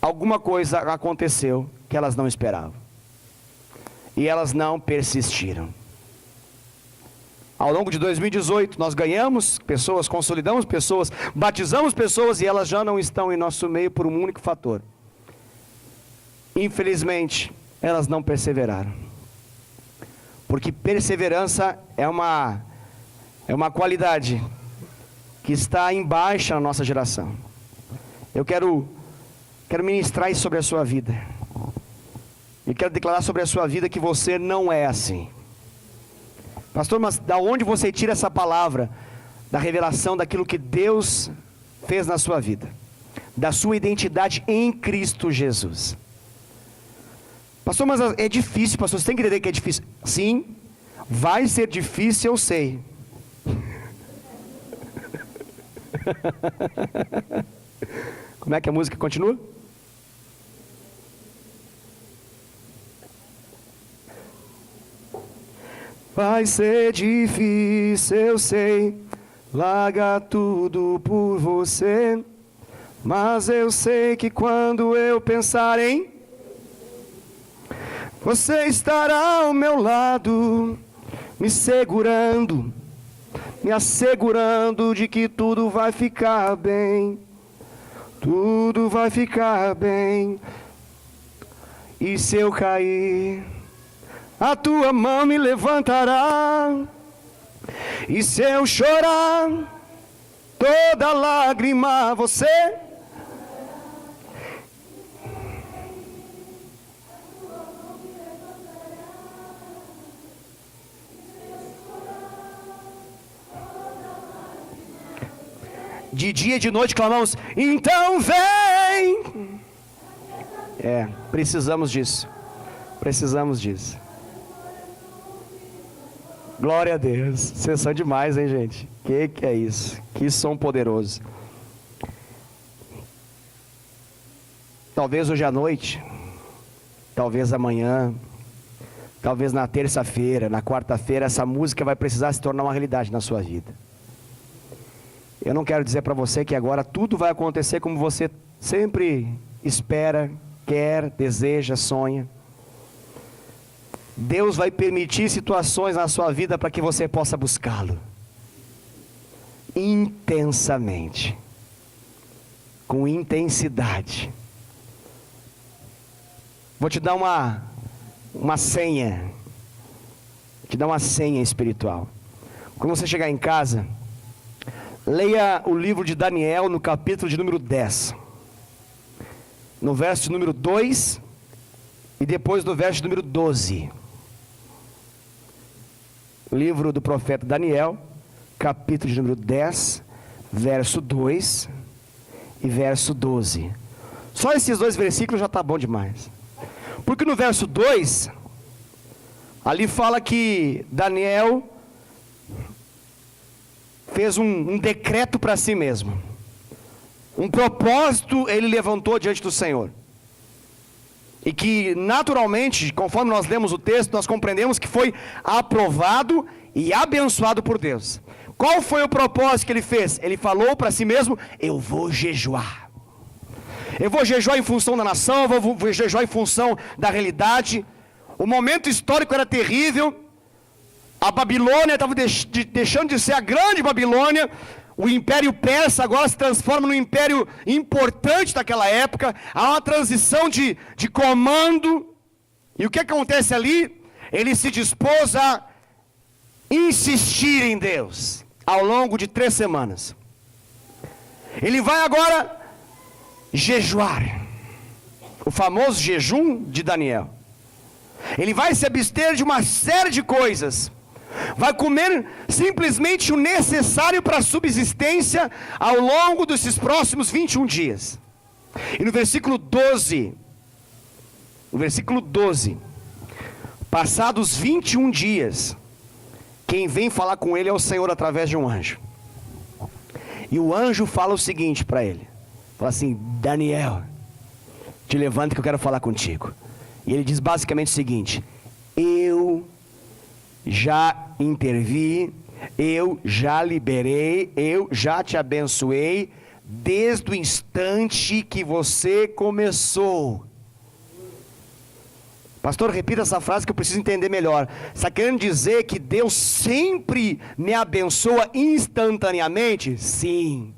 alguma coisa aconteceu que elas não esperavam. E elas não persistiram. Ao longo de 2018, nós ganhamos pessoas, consolidamos pessoas, batizamos pessoas e elas já não estão em nosso meio por um único fator. Infelizmente, elas não perseveraram. Porque perseverança é uma qualidade que está em baixa na nossa geração. Eu quero ministrar isso sobre a sua vida. E quero declarar sobre a sua vida que você não é assim. Pastor, mas da onde você tira essa palavra? Da revelação daquilo que Deus fez na sua vida. Da sua identidade em Cristo Jesus. Pastor, mas é difícil, pastor, você tem que entender que é difícil. Sim, vai ser difícil, eu sei. Como é que a música continua? Vai ser difícil, eu sei, larga tudo por você, mas eu sei que quando eu pensar em você estará ao meu lado, me segurando, me assegurando de que tudo vai ficar bem, tudo vai ficar bem. E se eu cair, a tua mão me levantará. E se eu chorar, toda lágrima você de dia e de noite clamamos, então vem. Precisamos disso. Precisamos disso. Glória a Deus. Vocês são demais, hein, gente? Que é isso? Que som poderoso. Talvez hoje à noite, talvez amanhã, talvez na terça-feira, na quarta-feira, essa música vai precisar se tornar uma realidade na sua vida. Eu não quero dizer para você que agora tudo vai acontecer como você sempre espera, quer, deseja, sonha. Deus vai permitir situações na sua vida para que você possa buscá-lo intensamente, com intensidade. Vou te dar uma senha, te dar uma senha espiritual. Quando você chegar em casa, leia o livro de Daniel no capítulo de número 10, no verso de número 2 e depois no verso de número 12. Livro do profeta Daniel, capítulo de número 10, verso 2 e verso 12. Só esses dois versículos já está bom demais. Porque no verso 2, ali fala que Daniel fez um decreto para si mesmo. Um propósito ele levantou diante do Senhor. E que naturalmente, conforme nós lemos o texto, nós compreendemos que foi aprovado e abençoado por Deus. Qual foi o propósito que ele fez? Ele falou para si mesmo, eu vou jejuar. Eu vou jejuar em função da nação, eu vou jejuar em função da realidade. O momento histórico era terrível. A Babilônia estava deixando de ser a grande Babilônia. O Império Persa agora se transforma num império importante daquela época. Há uma transição de comando. E o que acontece ali? Ele se dispôs a insistir em Deus ao longo de 3 semanas. Ele vai agora jejuar. O famoso jejum de Daniel. Ele vai se abster de uma série de coisas. Vai comer simplesmente o necessário para a subsistência ao longo desses próximos 21 dias. E no versículo 12, passados 21 dias, quem vem falar com ele é o Senhor através de um anjo. E o anjo fala o seguinte para ele, fala assim, Daniel, te levanta que eu quero falar contigo. E ele diz basicamente o seguinte, eu já intervi, eu já liberei, eu já te abençoei, desde o instante que você começou. Pastor, repita essa frase que eu preciso entender melhor. Está querendo dizer que Deus sempre me abençoa instantaneamente? Sim.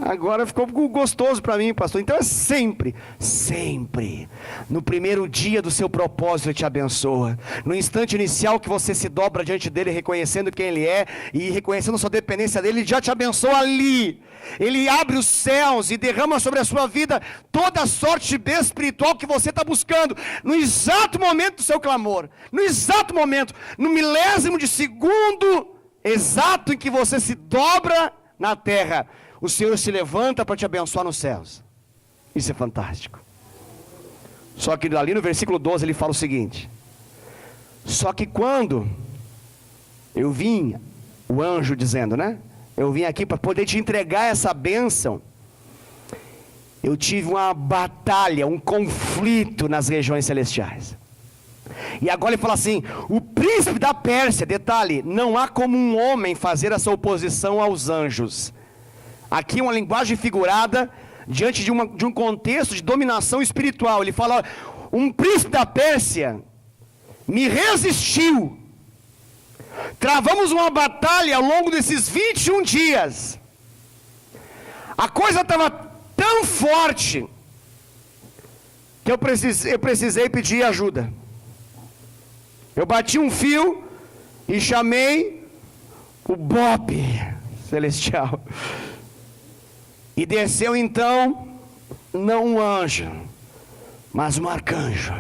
Agora ficou gostoso para mim, pastor. Então é sempre, sempre. No primeiro dia do seu propósito Ele te abençoa. No instante inicial que você se dobra diante dEle, reconhecendo quem Ele é e reconhecendo sua dependência dEle, Ele já te abençoa ali. Ele abre os céus e derrama sobre a sua vida toda a sorte de bem espiritual que você está buscando. No exato momento do seu clamor, no exato momento, no milésimo de segundo exato em que você se dobra na terra, o Senhor se levanta para te abençoar nos céus. Isso é fantástico. Só que ali no versículo 12 ele fala o seguinte: só que quando eu vim, o anjo dizendo, né? Eu vim aqui para poder te entregar essa bênção. Eu tive uma batalha, um conflito nas regiões celestiais. E agora ele fala assim: o príncipe da Pérsia, detalhe, não há como um homem fazer essa oposição aos anjos. Aqui uma linguagem figurada, diante de um contexto de dominação espiritual. Ele fala: um príncipe da Pérsia me resistiu. Travamos uma batalha ao longo desses 21 dias. A coisa estava tão forte que eu precisei pedir ajuda. Eu bati um fio e chamei o Bob celestial. E desceu então, não um anjo, mas um arcanjo.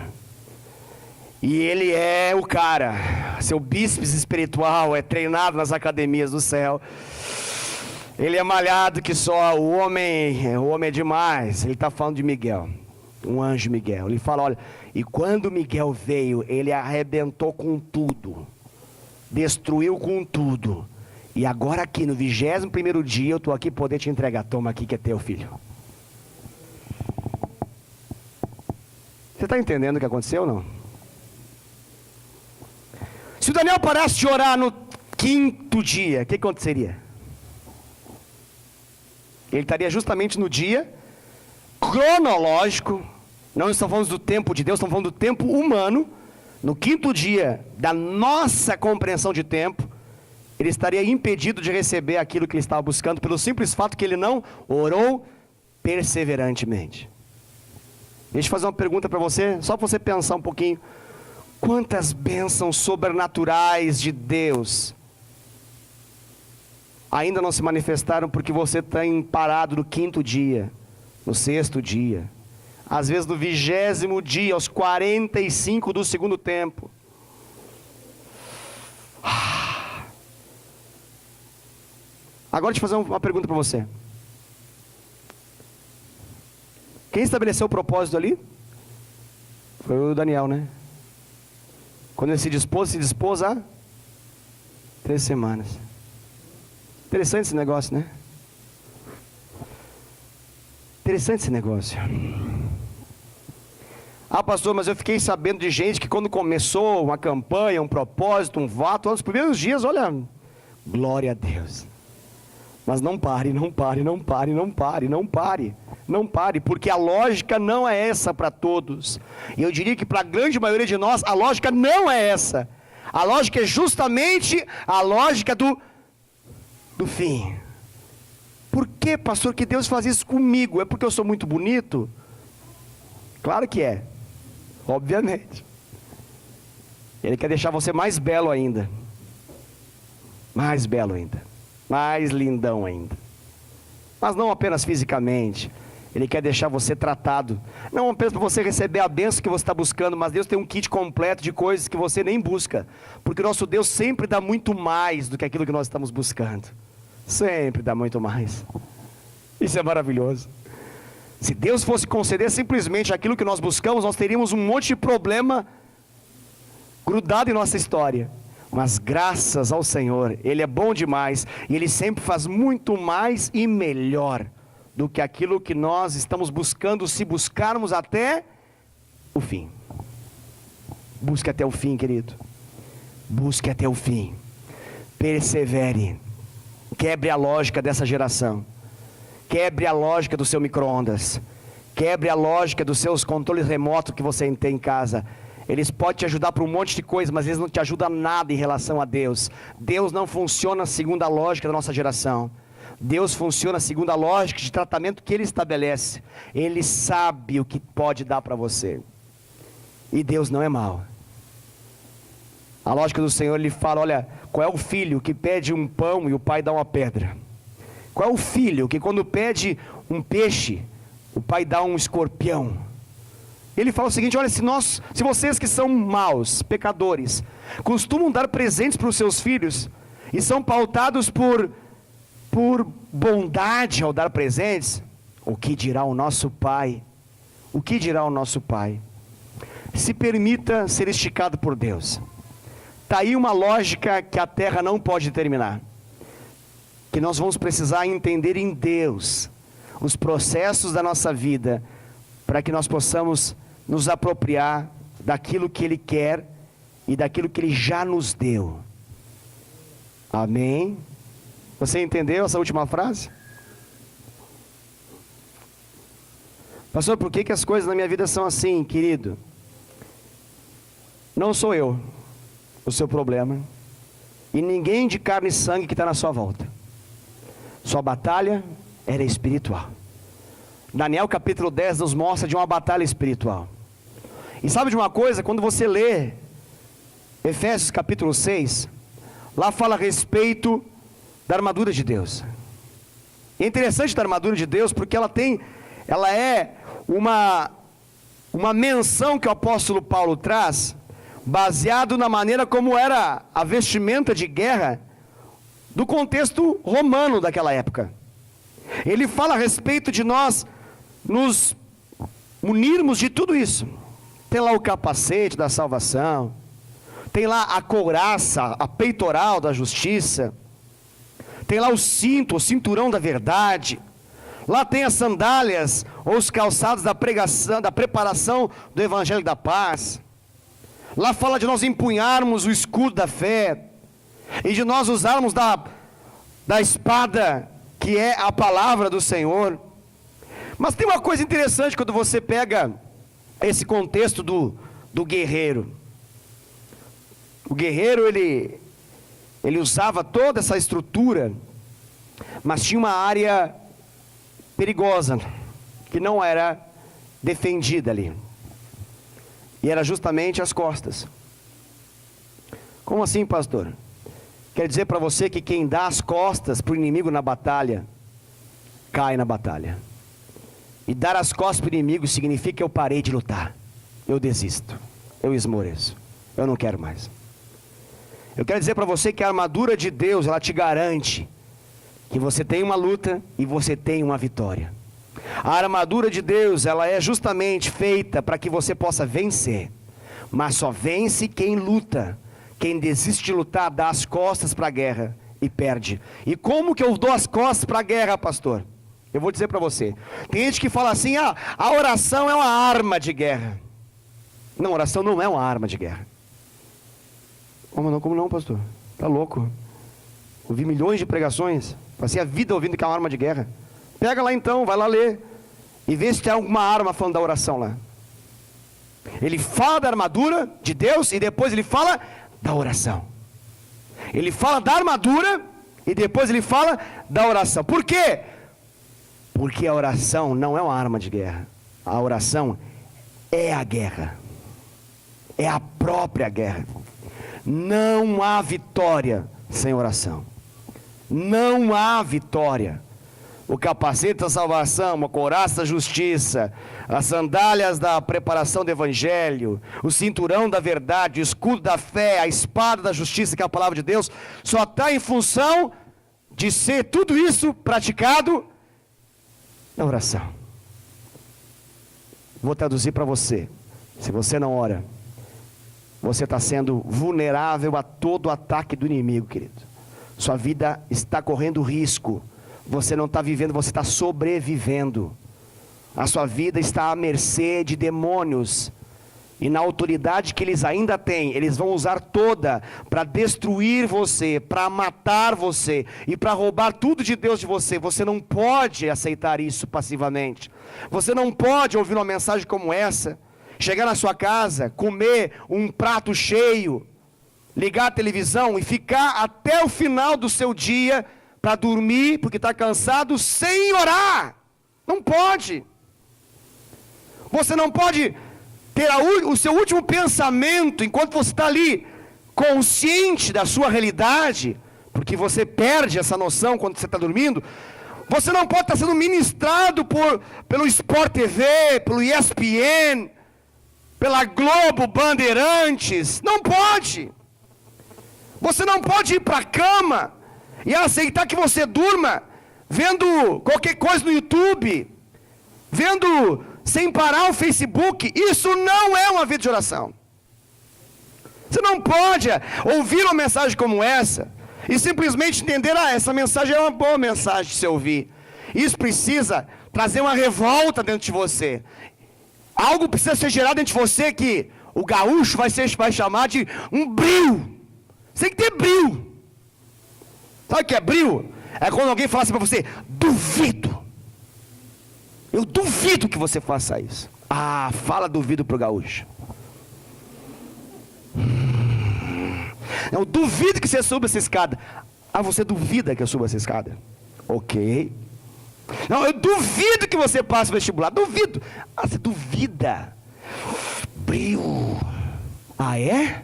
E ele é o cara, seu bíceps espiritual, é treinado nas academias do céu. Ele é malhado que só, o homem é demais. Ele está falando de Miguel, um anjo Miguel. Ele fala, olha, e quando Miguel veio, ele arrebentou com tudo, destruiu com tudo. E agora aqui no 21º dia eu estou aqui poder te entregar. Toma aqui que é teu, filho. Você está entendendo o que aconteceu ou não? Se o Daniel parasse de orar no 5º dia, o que aconteceria? Ele estaria justamente no dia cronológico. Não estamos falando do tempo de Deus, estamos falando do tempo humano. No 5º dia da nossa compreensão de tempo, ele estaria impedido de receber aquilo que ele estava buscando, pelo simples fato que ele não orou perseverantemente. Deixa eu fazer uma pergunta para você, só para você pensar um pouquinho. Quantas bênçãos sobrenaturais de Deus ainda não se manifestaram porque você está parado no 5º dia, no 6º dia, às vezes no 20º dia, aos 45 do segundo tempo? Agora deixa eu fazer uma pergunta para você. Quem estabeleceu o propósito ali? Foi o Daniel, né? Quando ele se dispôs há 3 semanas. Interessante esse negócio, né? Interessante esse negócio. Ah, pastor, mas eu fiquei sabendo de gente que quando começou uma campanha, um propósito, um voto, nos primeiros dias, olha, glória a Deus. Mas não pare, não pare, não pare, não pare, não pare, não pare, porque a lógica não é essa para todos. E eu diria que para a grande maioria de nós, a lógica não é essa. A lógica é justamente a lógica do fim. Por que, pastor, que Deus faz isso comigo? É porque eu sou muito bonito? Claro que é, obviamente. Ele quer deixar você mais belo ainda. Mais belo ainda. Mais lindão ainda. Mas não apenas fisicamente. Ele quer deixar você tratado. Não apenas para você receber a bênção que você está buscando, mas Deus tem um kit completo de coisas que você nem busca. Porque o nosso Deus sempre dá muito mais do que aquilo que nós estamos buscando. Sempre dá muito mais. Isso é maravilhoso. Se Deus fosse conceder simplesmente aquilo que nós buscamos, nós teríamos um monte de problema grudado em nossa história. Mas graças ao Senhor, Ele é bom demais, e Ele sempre faz muito mais e melhor do que aquilo que nós estamos buscando, se buscarmos até o fim. Busque até o fim, querido. Busque até o fim. Persevere. Quebre a lógica dessa geração. Quebre a lógica do seu micro-ondas. Quebre a lógica dos seus controles remotos que você tem em casa. Eles podem te ajudar para um monte de coisa, mas eles não te ajudam nada em relação a Deus. Deus não funciona segundo a lógica da nossa geração. Deus funciona segundo a lógica de tratamento que Ele estabelece. Ele sabe o que pode dar para você. E Deus não é mau. A lógica do Senhor, Ele fala, olha, qual é o filho que pede um pão e o pai dá uma pedra? Qual é o filho que quando pede um peixe, o pai dá um escorpião? Ele fala o seguinte, olha, se vocês que são maus, pecadores, costumam dar presentes para os seus filhos, e são pautados por bondade ao dar presentes, o que dirá o nosso Pai? O que dirá o nosso Pai? Se permita ser esticado por Deus. Está aí uma lógica que a terra não pode determinar. Que nós vamos precisar entender em Deus os processos da nossa vida, para que nós possamos nos apropriar daquilo que Ele quer e daquilo que Ele já nos deu. Amém? Você entendeu essa última frase? Pastor, por que as coisas na minha vida são assim, querido? Não sou eu o seu problema, e ninguém de carne e sangue que está na sua volta. Sua batalha era espiritual. Daniel capítulo 10 nos mostra de uma batalha espiritual. E sabe de uma coisa? Quando você lê Efésios capítulo 6, lá fala a respeito da armadura de Deus. E é interessante da armadura de Deus, porque ela é uma menção que o apóstolo Paulo traz, baseado na maneira como era a vestimenta de guerra do contexto romano daquela época. Ele fala a respeito de nós nos munirmos de tudo isso. Tem lá o capacete da salvação, tem lá a couraça, a peitoral da justiça, tem lá o cinto, o cinturão da verdade, lá tem as sandálias ou os calçados da pregação, da preparação do evangelho da paz. Lá fala de nós empunharmos o escudo da fé, e de nós usarmos da espada, que é a palavra do Senhor. Mas tem uma coisa interessante quando você pega esse contexto do guerreiro. O guerreiro, ele usava toda essa estrutura, mas tinha uma área perigosa, que não era defendida ali. E era justamente as costas. Como assim, pastor? Quer dizer para você que quem dá as costas para o inimigo na batalha, cai na batalha. E dar as costas para o inimigo significa que eu parei de lutar. Eu desisto. Eu esmoreço. Eu não quero mais. Eu quero dizer para você que a armadura de Deus, ela te garante que você tem uma luta e você tem uma vitória. A armadura de Deus, ela é justamente feita para que você possa vencer. Mas só vence quem luta. Quem desiste de lutar, dá as costas para a guerra e perde. E como que eu dou as costas para a guerra, pastor? Eu vou dizer para você. Tem gente que fala assim, a oração é uma arma de guerra. Não, oração não é uma arma de guerra. Como não, pastor? Tá louco? Ouvi milhões de pregações, passei a vida ouvindo que é uma arma de guerra. Pega lá então, vai lá ler, e vê se tem alguma arma falando da oração lá. Ele fala da armadura de Deus, e depois ele fala da oração. Ele fala da armadura, e depois ele fala da oração. Por quê? Porque a oração não é uma arma de guerra. A oração é a guerra. É a própria guerra. Não há vitória sem oração. Não há vitória. O capacete da salvação, a couraça da justiça, as sandálias da preparação do evangelho, o cinturão da verdade, o escudo da fé, a espada da justiça, que é a palavra de Deus, só está em função de ser tudo isso praticado na oração. Vou traduzir para você. Se você não ora, você está sendo vulnerável a todo ataque do inimigo, querido. Sua vida está correndo risco. Você não está vivendo, você está sobrevivendo. A sua vida está à mercê de demônios E na autoridade que eles ainda têm, eles vão usar toda para destruir você, para matar você e para roubar tudo de Deus de você. Você não pode aceitar isso passivamente. Você não pode ouvir uma mensagem como essa, chegar na sua casa, comer um prato cheio, ligar a televisão e ficar até o final do seu dia para dormir, porque está cansado, sem orar. Não pode. Você não pode ter o seu último pensamento, enquanto você está ali, consciente da sua realidade, porque você perde essa noção quando você está dormindo. Você não pode estar sendo ministrado pelo Sport TV, pelo ESPN, pela Globo, Bandeirantes. Não pode. Você não pode ir para a cama e aceitar que você durma vendo qualquer coisa no YouTube, vendo sem parar o Facebook. Isso não é uma vida de oração. Você não pode ouvir uma mensagem como essa e simplesmente entender, essa mensagem é uma boa mensagem de se ouvir. Isso precisa trazer uma revolta dentro de você. Algo precisa ser gerado dentro de você que o gaúcho vai chamar de um brio. Você tem que ter brio. Sabe o que é brio? É quando alguém fala assim para você: duvido. Eu duvido que você faça isso. Fala duvido para o gaúcho. Eu duvido que você suba essa escada. Você duvida que eu suba essa escada? Ok. Não, eu duvido que você passe o vestibular. Duvido. Você duvida. Brio. É?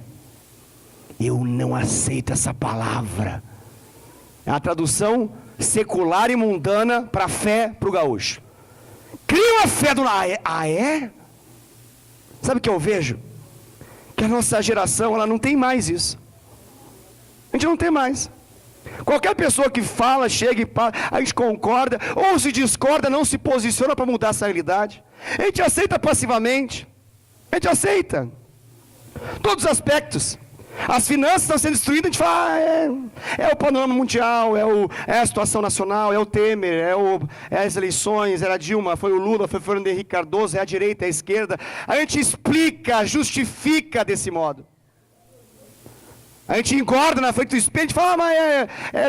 Eu não aceito essa palavra. É a tradução secular e mundana para fé para o gaúcho. Cria uma fé do... é? Sabe o que eu vejo? Que a nossa geração, ela não tem mais isso. A gente não tem mais. Qualquer pessoa que fala, chega e fala, a gente concorda, ou se discorda, não se posiciona para mudar essa realidade. A gente aceita passivamente. A gente aceita. Todos os aspectos. As finanças estão sendo destruídas, a gente fala, é o panorama mundial, é a situação nacional, é o Temer, é as eleições, era a Dilma, foi o Lula, foi o Fernando Henrique Cardoso, é a direita, é a esquerda. A gente explica, justifica desse modo. A gente engorda na frente do espelho, a gente fala, mas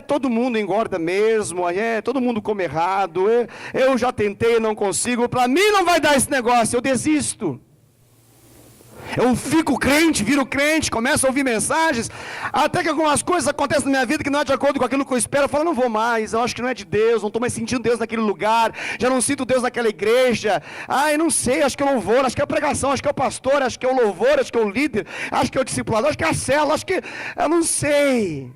todo mundo engorda mesmo, todo mundo come errado, eu já tentei, não consigo, para mim não vai dar esse negócio, eu desisto. Eu fico crente, viro crente, começo a ouvir mensagens, até que algumas coisas acontecem na minha vida que não é de acordo com aquilo que eu espero. Eu falo, não vou mais, eu acho que não é de Deus, não estou mais sentindo Deus naquele lugar, já não sinto Deus naquela igreja. Eu não sei, acho que é o louvor, acho que é a pregação, acho que é o pastor, acho que é o louvor, acho que é o líder, acho que é o discipulador, acho que é a célula, acho que... eu não sei.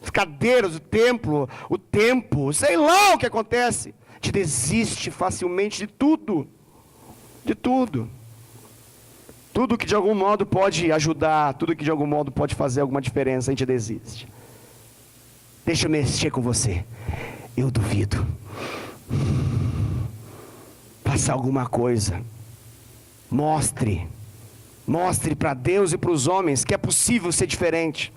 As cadeiras, o templo, o tempo, sei lá o que acontece. A gente desiste facilmente de tudo. De tudo. Tudo que de algum modo pode ajudar, tudo que de algum modo pode fazer alguma diferença, a gente desiste. Deixa eu mexer com você. Eu duvido. Faça alguma coisa. Mostre para Deus e para os homens que é possível ser diferente.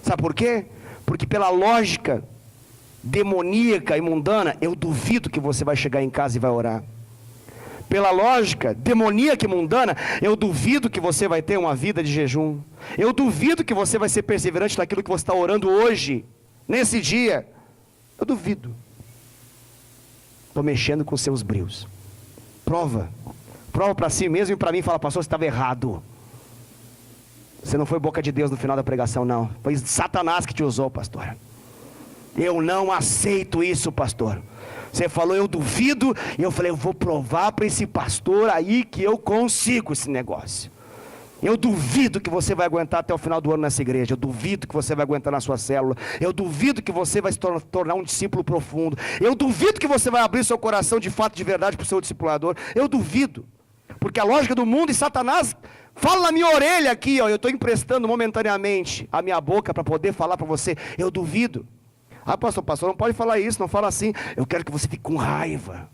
Sabe por quê? Porque pela lógica demoníaca e mundana, eu duvido que você vai chegar em casa e vai orar. Pela lógica demoníaca e mundana, eu duvido que você vai ter uma vida de jejum. Eu duvido que você vai ser perseverante naquilo que você está orando hoje, nesse dia. Eu duvido. Estou mexendo com seus brios. Prova para si mesmo e para mim. Fala, pastor, você estava errado. Você não foi boca de Deus no final da pregação, não. Foi Satanás que te usou, pastor. Eu não aceito isso, pastor. Você falou, eu duvido, e eu falei, eu vou provar para esse pastor aí que eu consigo esse negócio. Eu duvido que você vai aguentar até o final do ano nessa igreja. Eu duvido que você vai aguentar na sua célula. Eu duvido que você vai se tornar um discípulo profundo. Eu duvido que você vai abrir seu coração de fato, de verdade para o seu discipulador. Eu duvido. Porque a lógica do mundo e Satanás fala na minha orelha aqui, eu estou emprestando momentaneamente a minha boca para poder falar para você. Eu duvido. Pastor, não pode falar isso, não fala assim. Eu quero que você fique com raiva.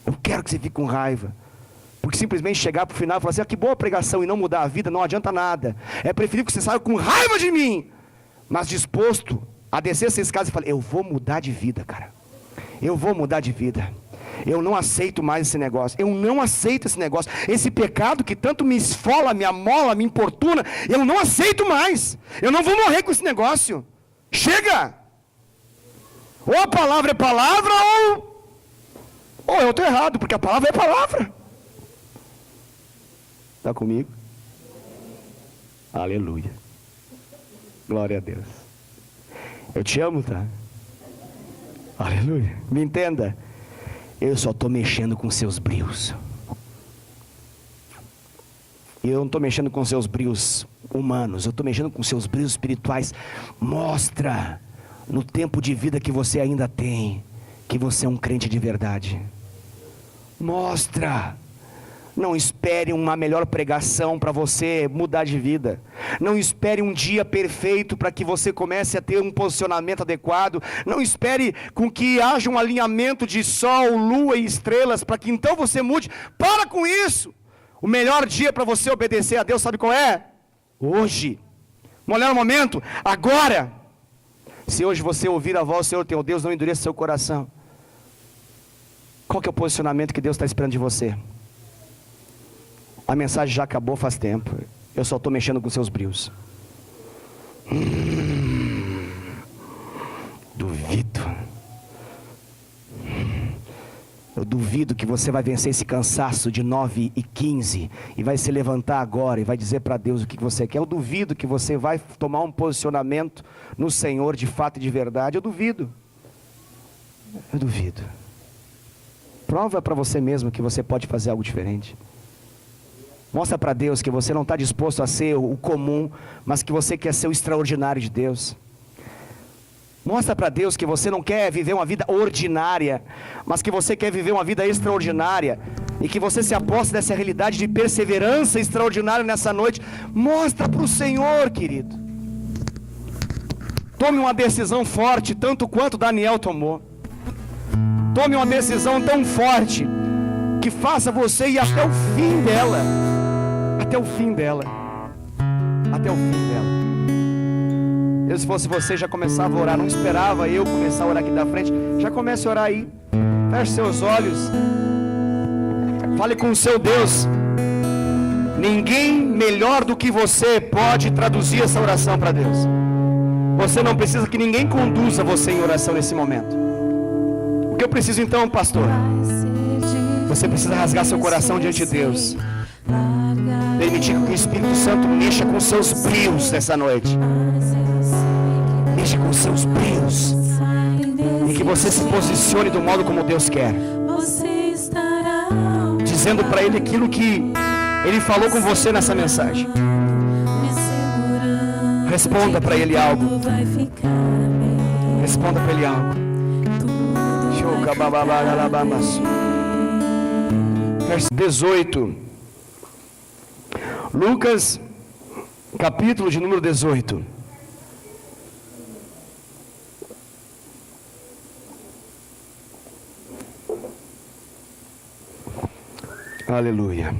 Eu quero que você fique com raiva. Porque simplesmente chegar para o final e falar assim, que boa pregação, e não mudar a vida, não adianta nada. É preferível que você saia com raiva de mim, mas disposto a descer essa escada e falar, eu vou mudar de vida, cara. Eu vou mudar de vida. Eu não aceito mais esse negócio. Eu não aceito esse negócio. Esse pecado que tanto me esfola, me amola, me importuna, eu não aceito mais. Eu não vou morrer com esse negócio. Chega! Ou a palavra é palavra, ou eu estou errado, porque a palavra é palavra. Está comigo? Aleluia. Glória a Deus. Eu te amo, tá? Aleluia. Me entenda. Eu só estou mexendo com seus brios. Eu não estou mexendo com seus brios humanos. Eu estou mexendo com seus brios espirituais. Mostra no tempo de vida que você ainda tem que você é um crente de verdade. Mostra. Não espere uma melhor pregação para você mudar de vida. Não espere um dia perfeito para que você comece a ter um posicionamento adequado. Não espere com que haja um alinhamento de sol, lua e estrelas para que então você mude. Para com isso. O melhor dia para você obedecer a Deus, sabe qual é? Hoje. O melhor momento, agora. Se hoje você ouvir a voz do Senhor teu Deus, não endureça seu coração. Qual que é o posicionamento que Deus está esperando de você? A mensagem já acabou faz tempo. Eu só estou mexendo com seus brios. Duvido. Eu duvido que você vai vencer esse cansaço de 9h15 e vai se levantar agora e vai dizer para Deus o que você quer. Eu duvido que você vai tomar um posicionamento no Senhor de fato e de verdade. Eu duvido. Eu duvido. Prova para você mesmo que você pode fazer algo diferente. Mostra para Deus que você não está disposto a ser o comum, mas que você quer ser o extraordinário de Deus. Mostra para Deus que você não quer viver uma vida ordinária, mas que você quer viver uma vida extraordinária, e que você se aposta dessa realidade de perseverança extraordinária nessa noite. Mostra para o Senhor, querido. Tome uma decisão forte, tanto quanto Daniel tomou. Tome uma decisão tão forte, que faça você ir até o fim dela. Até o fim dela. Até o fim dela. Eu, se fosse você, já começava a orar. Não esperava eu começar a orar aqui da frente. Já comece a orar aí. Feche seus olhos. Fale com o seu Deus. Ninguém melhor do que você pode traduzir essa oração para Deus. Você não precisa que ninguém conduza você em oração nesse momento. O que eu preciso então, pastor? Você precisa rasgar seu coração diante de Deus. Permitir que o Espírito Santo mexa com seus brios nessa noite. Mexa com seus brios. E que você se posicione do modo como Deus quer. Dizendo para Ele aquilo que Ele falou com você nessa mensagem. Responda para Ele algo. Responda para Ele algo. Verso 18. Lucas, capítulo de número 18. Aleluia.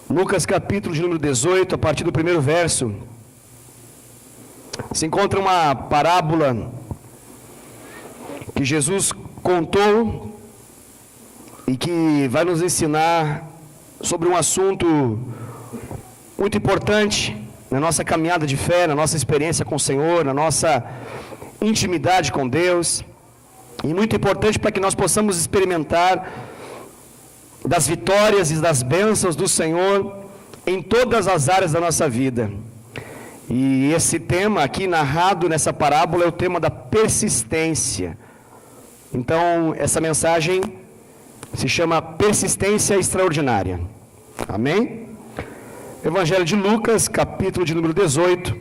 Lucas capítulo de número 18, a partir do primeiro verso, se encontra uma parábola que Jesus contou e que vai nos ensinar sobre um assunto muito importante na nossa caminhada de fé, na nossa experiência com o Senhor, na nossa intimidade com Deus, e muito importante para que nós possamos experimentar das vitórias e das bênçãos do Senhor em todas as áreas da nossa vida. E esse tema aqui narrado nessa parábola é o tema da persistência. Então, essa mensagem se chama Persistência Extraordinária. Amém? Evangelho de Lucas, capítulo de número 18.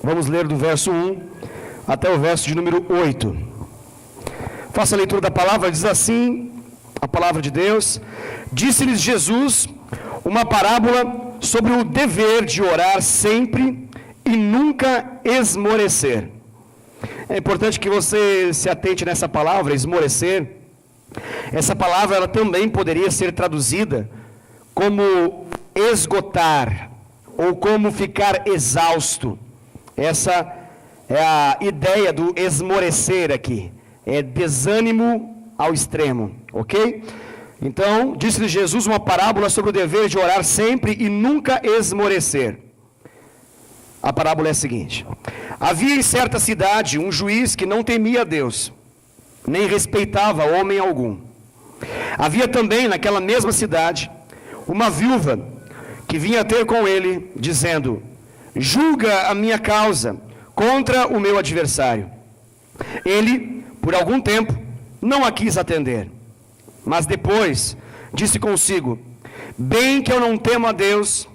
Vamos ler do verso 1 até o verso de número 8. Faça a leitura da palavra, diz assim a palavra de Deus: disse-lhes Jesus uma parábola sobre o dever de orar sempre e nunca esmorecer. É importante que você se atente nessa palavra, esmorecer. Essa palavra ela também poderia ser traduzida como esgotar ou como ficar exausto. Essa é a ideia do esmorecer aqui. É desânimo ao extremo, ok? Então, disse-lhe Jesus uma parábola sobre o dever de orar sempre e nunca esmorecer. A parábola é a seguinte: havia em certa cidade um juiz que não temia a Deus, nem respeitava homem algum. Havia também naquela mesma cidade uma viúva que vinha ter com ele, dizendo: julga a minha causa contra o meu adversário. Ele, por algum tempo, não a quis atender, mas depois disse consigo: bem que eu não temo a Deus,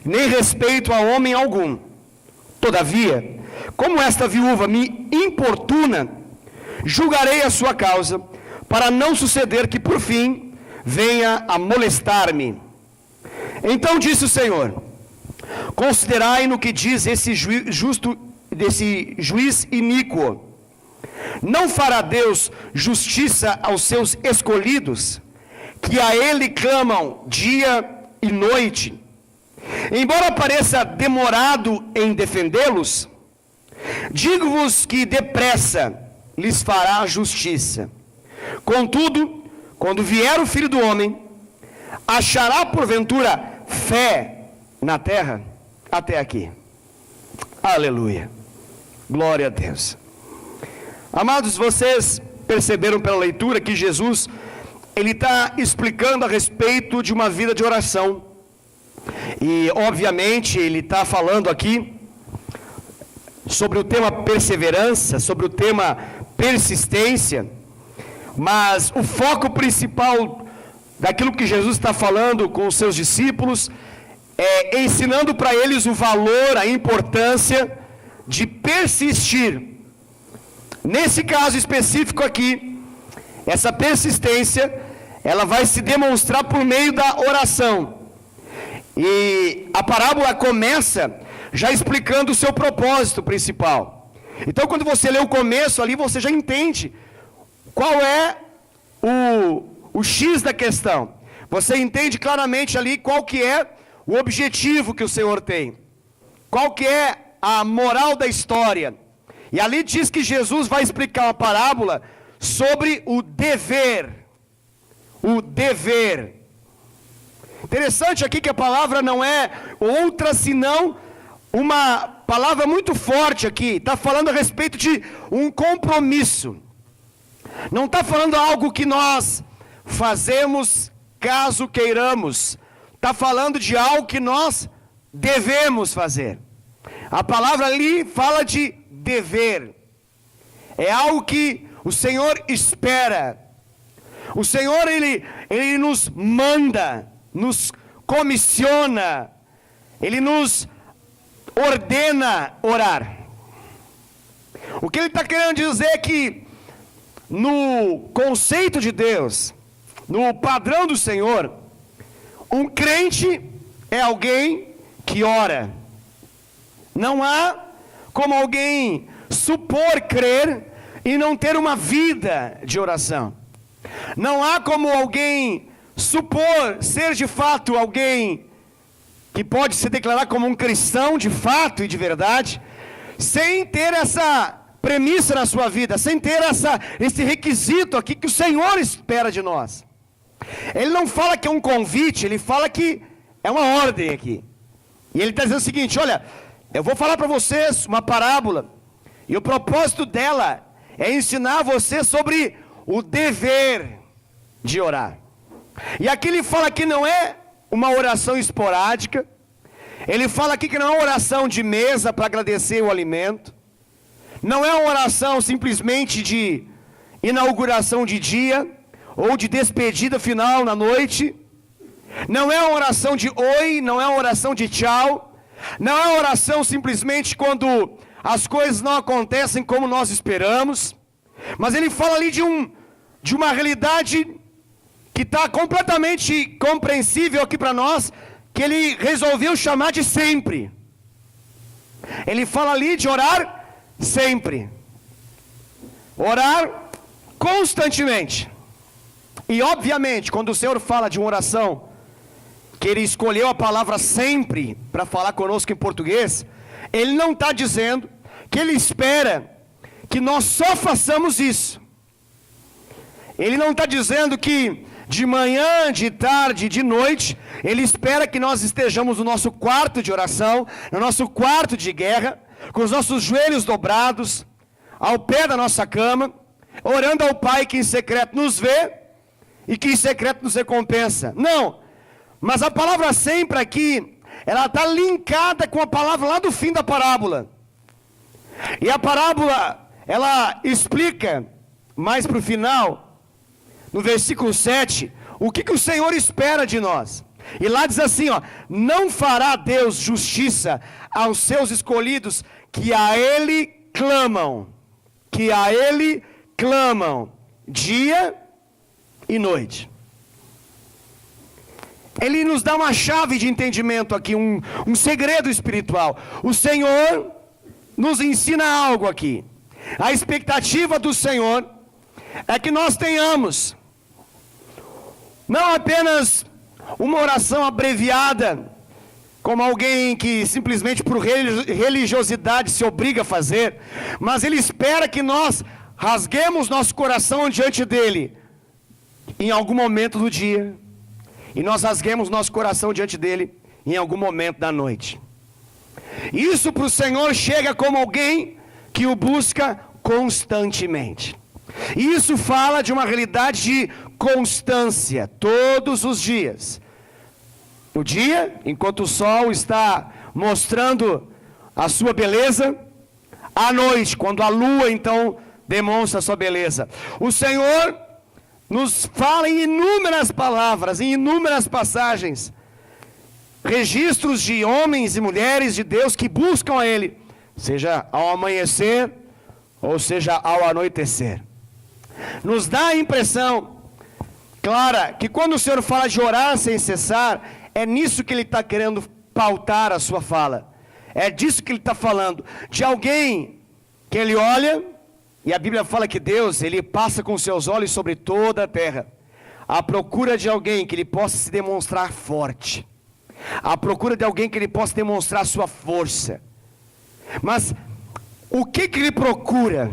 nem respeito a homem algum. Todavia, como esta viúva me importuna, julgarei a sua causa, para não suceder que por fim venha a molestar-me. Então disse o Senhor: considerai no que diz esse juiz iníquo. Não fará Deus justiça aos seus escolhidos, que a Ele clamam dia e noite? Embora pareça demorado em defendê-los, digo-vos que depressa lhes fará justiça. Contudo, quando vier o Filho do Homem, achará porventura fé na terra? Até aqui. Aleluia. Glória a Deus. Amados, vocês perceberam pela leitura que Jesus, ele está explicando a respeito de uma vida de oração. E, obviamente, ele está falando aqui sobre o tema perseverança, sobre o tema persistência, mas o foco principal daquilo que Jesus está falando com os seus discípulos é ensinando para eles o valor, a importância de persistir. Nesse caso específico aqui, essa persistência, ela vai se demonstrar por meio da oração. E a parábola começa já explicando o seu propósito principal. Então, quando você lê o começo ali, você já entende qual é o X da questão. Você entende claramente ali qual que é o objetivo que o Senhor tem. Qual que é a moral da história. E ali diz que Jesus vai explicar uma parábola sobre o dever. O dever. Interessante aqui que a palavra não é outra senão uma palavra muito forte aqui. Está falando a respeito de um compromisso. Não está falando algo que nós fazemos caso queiramos. Está falando de algo que nós devemos fazer. A palavra ali fala de dever. É algo que o Senhor espera. O Senhor, Ele nos manda, nos comissiona, Ele nos ordena orar. O que Ele está querendo dizer é que no conceito de Deus, no padrão do Senhor, um crente é alguém que ora. Não há como alguém supor crer e não ter uma vida de oração. Não há como alguém supor ser de fato alguém que pode se declarar como um cristão de fato e de verdade, sem ter essa premissa na sua vida, sem ter esse requisito aqui que o Senhor espera de nós. Ele não fala que é um convite, ele fala que é uma ordem aqui. E ele está dizendo o seguinte: olha, eu vou falar para vocês uma parábola, e o propósito dela é ensinar você sobre o dever de orar. E aqui ele fala que não é uma oração esporádica, ele fala aqui que não é uma oração de mesa para agradecer o alimento, não é uma oração simplesmente de inauguração de dia, ou de despedida final na noite, não é uma oração de oi, não é uma oração de tchau, não é uma oração simplesmente quando as coisas não acontecem como nós esperamos, mas ele fala ali de uma realidade que está completamente compreensível aqui para nós, que ele resolveu chamar de sempre. Ele fala ali de orar sempre, orar constantemente. E obviamente, quando o Senhor fala de uma oração que Ele escolheu a palavra sempre para falar conosco em português, Ele não está dizendo que Ele espera que nós só façamos isso. Ele não está dizendo que de manhã, de tarde, de noite, Ele espera que nós estejamos no nosso quarto de oração, no nosso quarto de guerra, com os nossos joelhos dobrados, ao pé da nossa cama, orando ao Pai que em secreto nos vê e que em secreto nos recompensa. Não, mas a palavra sempre aqui, ela está linkada com a palavra lá do fim da parábola. E a parábola, ela explica mais para o final, no versículo 7, o que o Senhor espera de nós. E lá diz assim, ó: não fará Deus justiça aos seus escolhidos que a Ele clamam, dia e noite. Ele nos dá uma chave de entendimento aqui, um segredo espiritual. O Senhor nos ensina algo aqui. A expectativa do Senhor é que nós tenhamos não apenas uma oração abreviada, como alguém que simplesmente por religiosidade se obriga a fazer, mas Ele espera que nós rasguemos nosso coração diante dEle, em algum momento do dia, e nós rasguemos nosso coração diante dEle, em algum momento da noite. Isso para o Senhor chega como alguém que o busca constantemente. E isso fala de uma realidade de constância, todos os dias. No dia, enquanto o sol está mostrando a sua beleza, à noite, quando a lua então demonstra a sua beleza. O Senhor nos fala em inúmeras palavras, em inúmeras passagens, registros de homens e mulheres de Deus que buscam a Ele, seja ao amanhecer, ou seja ao anoitecer. Nos dá a impressão clara que quando o Senhor fala de orar sem cessar, é nisso que Ele está querendo pautar a sua fala. É disso que Ele está falando. De alguém que Ele olha, e a Bíblia fala que Deus, Ele passa com seus olhos sobre toda a terra, à procura de alguém que Ele possa se demonstrar forte, à procura de alguém que Ele possa demonstrar sua força. Mas o que Ele procura?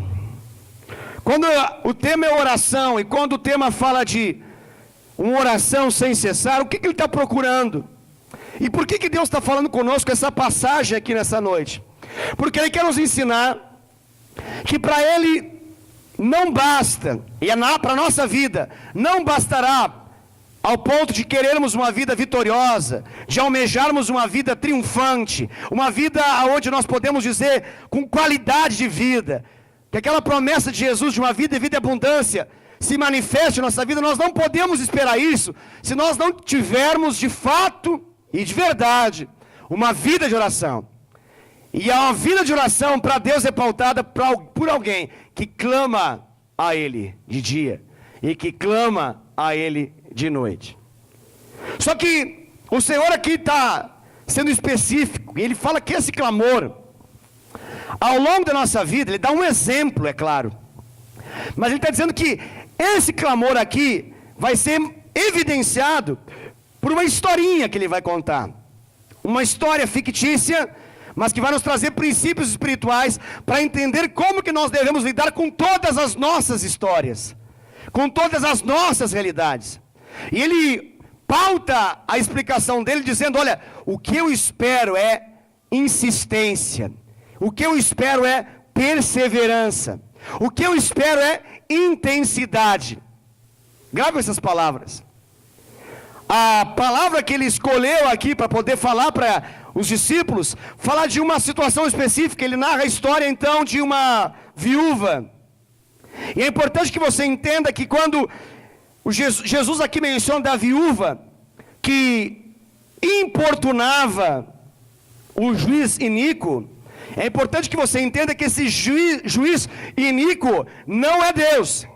Quando o tema é oração, e quando o tema fala de uma oração sem cessar, o que Ele está procurando? E por que Deus está falando conosco essa passagem aqui nessa noite? Porque Ele quer nos ensinar que para Ele não basta, e para a nossa vida, não bastará ao ponto de querermos uma vida vitoriosa, de almejarmos uma vida triunfante, uma vida onde nós podemos dizer com qualidade de vida, que aquela promessa de Jesus de uma vida e vida em abundância se manifeste em nossa vida. Nós não podemos esperar isso se nós não tivermos de fato e de verdade uma vida de oração. E a vida de oração para Deus é pautada por alguém que clama a Ele de dia e que clama a Ele de noite. Só que o Senhor aqui está sendo específico, e Ele fala que esse clamor, ao longo da nossa vida, Ele dá um exemplo, é claro, mas Ele está dizendo que esse clamor aqui vai ser evidenciado por uma historinha que Ele vai contar, uma história fictícia, mas que vai nos trazer princípios espirituais para entender como que nós devemos lidar com todas as nossas histórias, com todas as nossas realidades. E Ele pauta a explicação dele dizendo: olha, o que eu espero é insistência, o que eu espero é perseverança, o que eu espero é intensidade. Grave essas palavras. A palavra que Ele escolheu aqui para poder falar para os discípulos, fala de uma situação específica. Ele narra a história então de uma viúva. E é importante que você entenda que quando Jesus aqui menciona da viúva que importunava o juiz iníquo, é importante que você entenda que esse juiz iníquo não é Deus.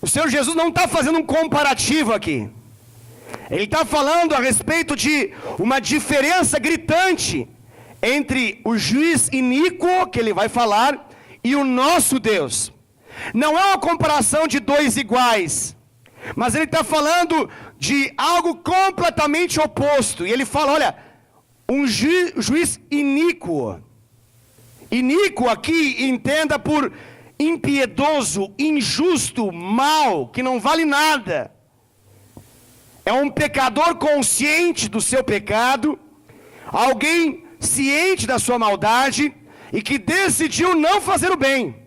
O Senhor Jesus não está fazendo um comparativo aqui. Ele está falando a respeito de uma diferença gritante entre o juiz iníquo, que Ele vai falar, e o nosso Deus. Não é uma comparação de dois iguais, Mas ele está falando de algo completamente oposto. E ele fala, olha, um juiz iníquo. Iníquo aqui, entenda por impiedoso, injusto, mau, que não vale nada. É um pecador consciente do seu pecado, alguém ciente da sua maldade e que decidiu não fazer o bem.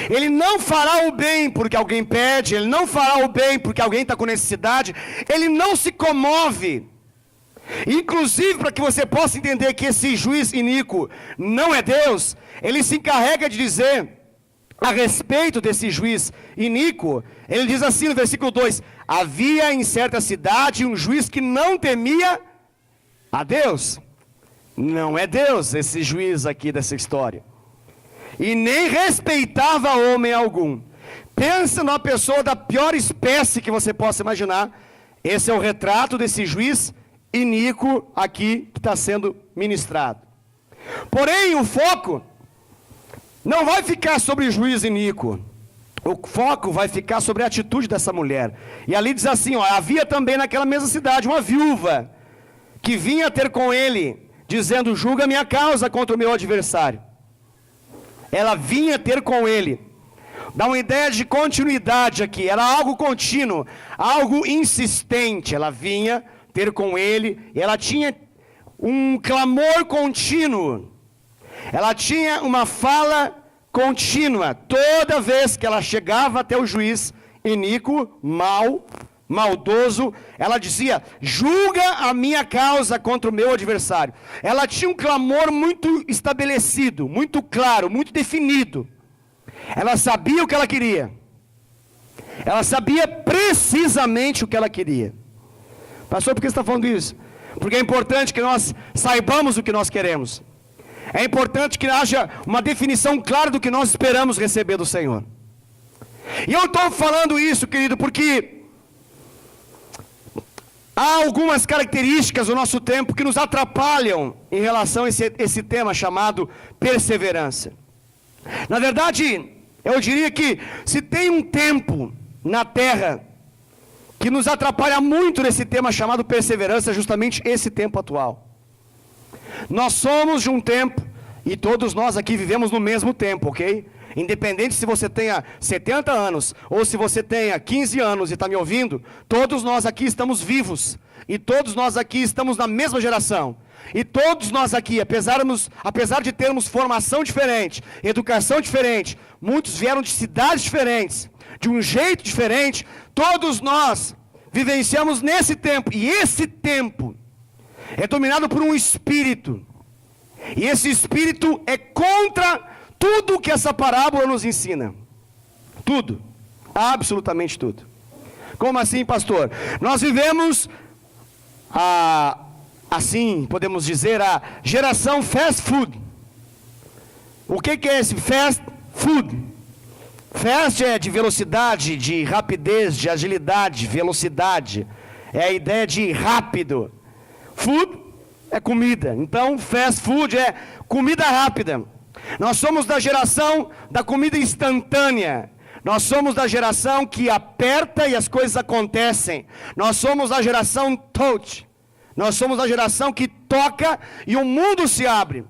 Ele não fará o bem porque alguém pede, ele não fará o bem porque alguém está com necessidade, ele não se comove. Inclusive, para que você possa entender que esse juiz iníquo não é Deus, ele se encarrega de dizer, a respeito desse juiz iníquo, ele diz assim no versículo 2, havia em certa cidade um juiz que não temia a Deus. Não é Deus esse juiz aqui dessa história. E nem respeitava homem algum. Pensa numa pessoa da pior espécie que você possa imaginar. Esse é o retrato desse juiz iníquo aqui que está sendo ministrado. Porém, o foco não vai ficar sobre o juiz iníquo. O foco vai ficar sobre a atitude dessa mulher. E ali diz assim, ó, havia também naquela mesma cidade uma viúva que vinha ter com ele, dizendo, julga minha causa contra o meu adversário. Ela vinha ter com ele. Dá uma ideia de continuidade aqui. Era algo contínuo, algo insistente. Ela vinha ter com ele. E ela tinha um clamor contínuo. Ela tinha uma fala contínua. Toda vez que ela chegava até o juiz iníquo, maldoso, ela dizia, julga a minha causa contra o meu adversário. Ela tinha um clamor muito estabelecido, muito claro, muito definido. Ela sabia o que ela queria. Ela sabia precisamente o que ela queria. Pastor, por que você está falando isso? Porque é importante que nós saibamos o que nós queremos. É importante que haja uma definição clara do que nós esperamos receber do Senhor. E eu estou falando isso, querido, porque há algumas características do nosso tempo que nos atrapalham em relação a esse tema chamado perseverança. Na verdade, eu diria que se tem um tempo na Terra que nos atrapalha muito nesse tema chamado perseverança, é justamente esse tempo atual. Nós somos de um tempo, e todos nós aqui vivemos no mesmo tempo, ok? Independente se você tenha 70 anos, ou se você tenha 15 anos e está me ouvindo, todos nós aqui estamos vivos, e todos nós aqui estamos na mesma geração. E todos nós aqui, apesar de termos formação diferente, educação diferente, muitos vieram de cidades diferentes, de um jeito diferente, todos nós vivenciamos nesse tempo, e esse tempo é dominado por um espírito, e esse espírito é contra tudo que essa parábola nos ensina. Tudo, absolutamente tudo. Como assim, pastor? Nós vivemos assim podemos dizer, a geração fast food. O que é esse fast food? Fast é de velocidade, de rapidez, de agilidade, velocidade. É a ideia de rápido. Food é comida. Então, fast food é comida rápida. Nós somos da geração da comida instantânea. Nós somos da geração que aperta e as coisas acontecem. Nós somos da geração touch. Nós somos da geração que toca e o mundo se abre.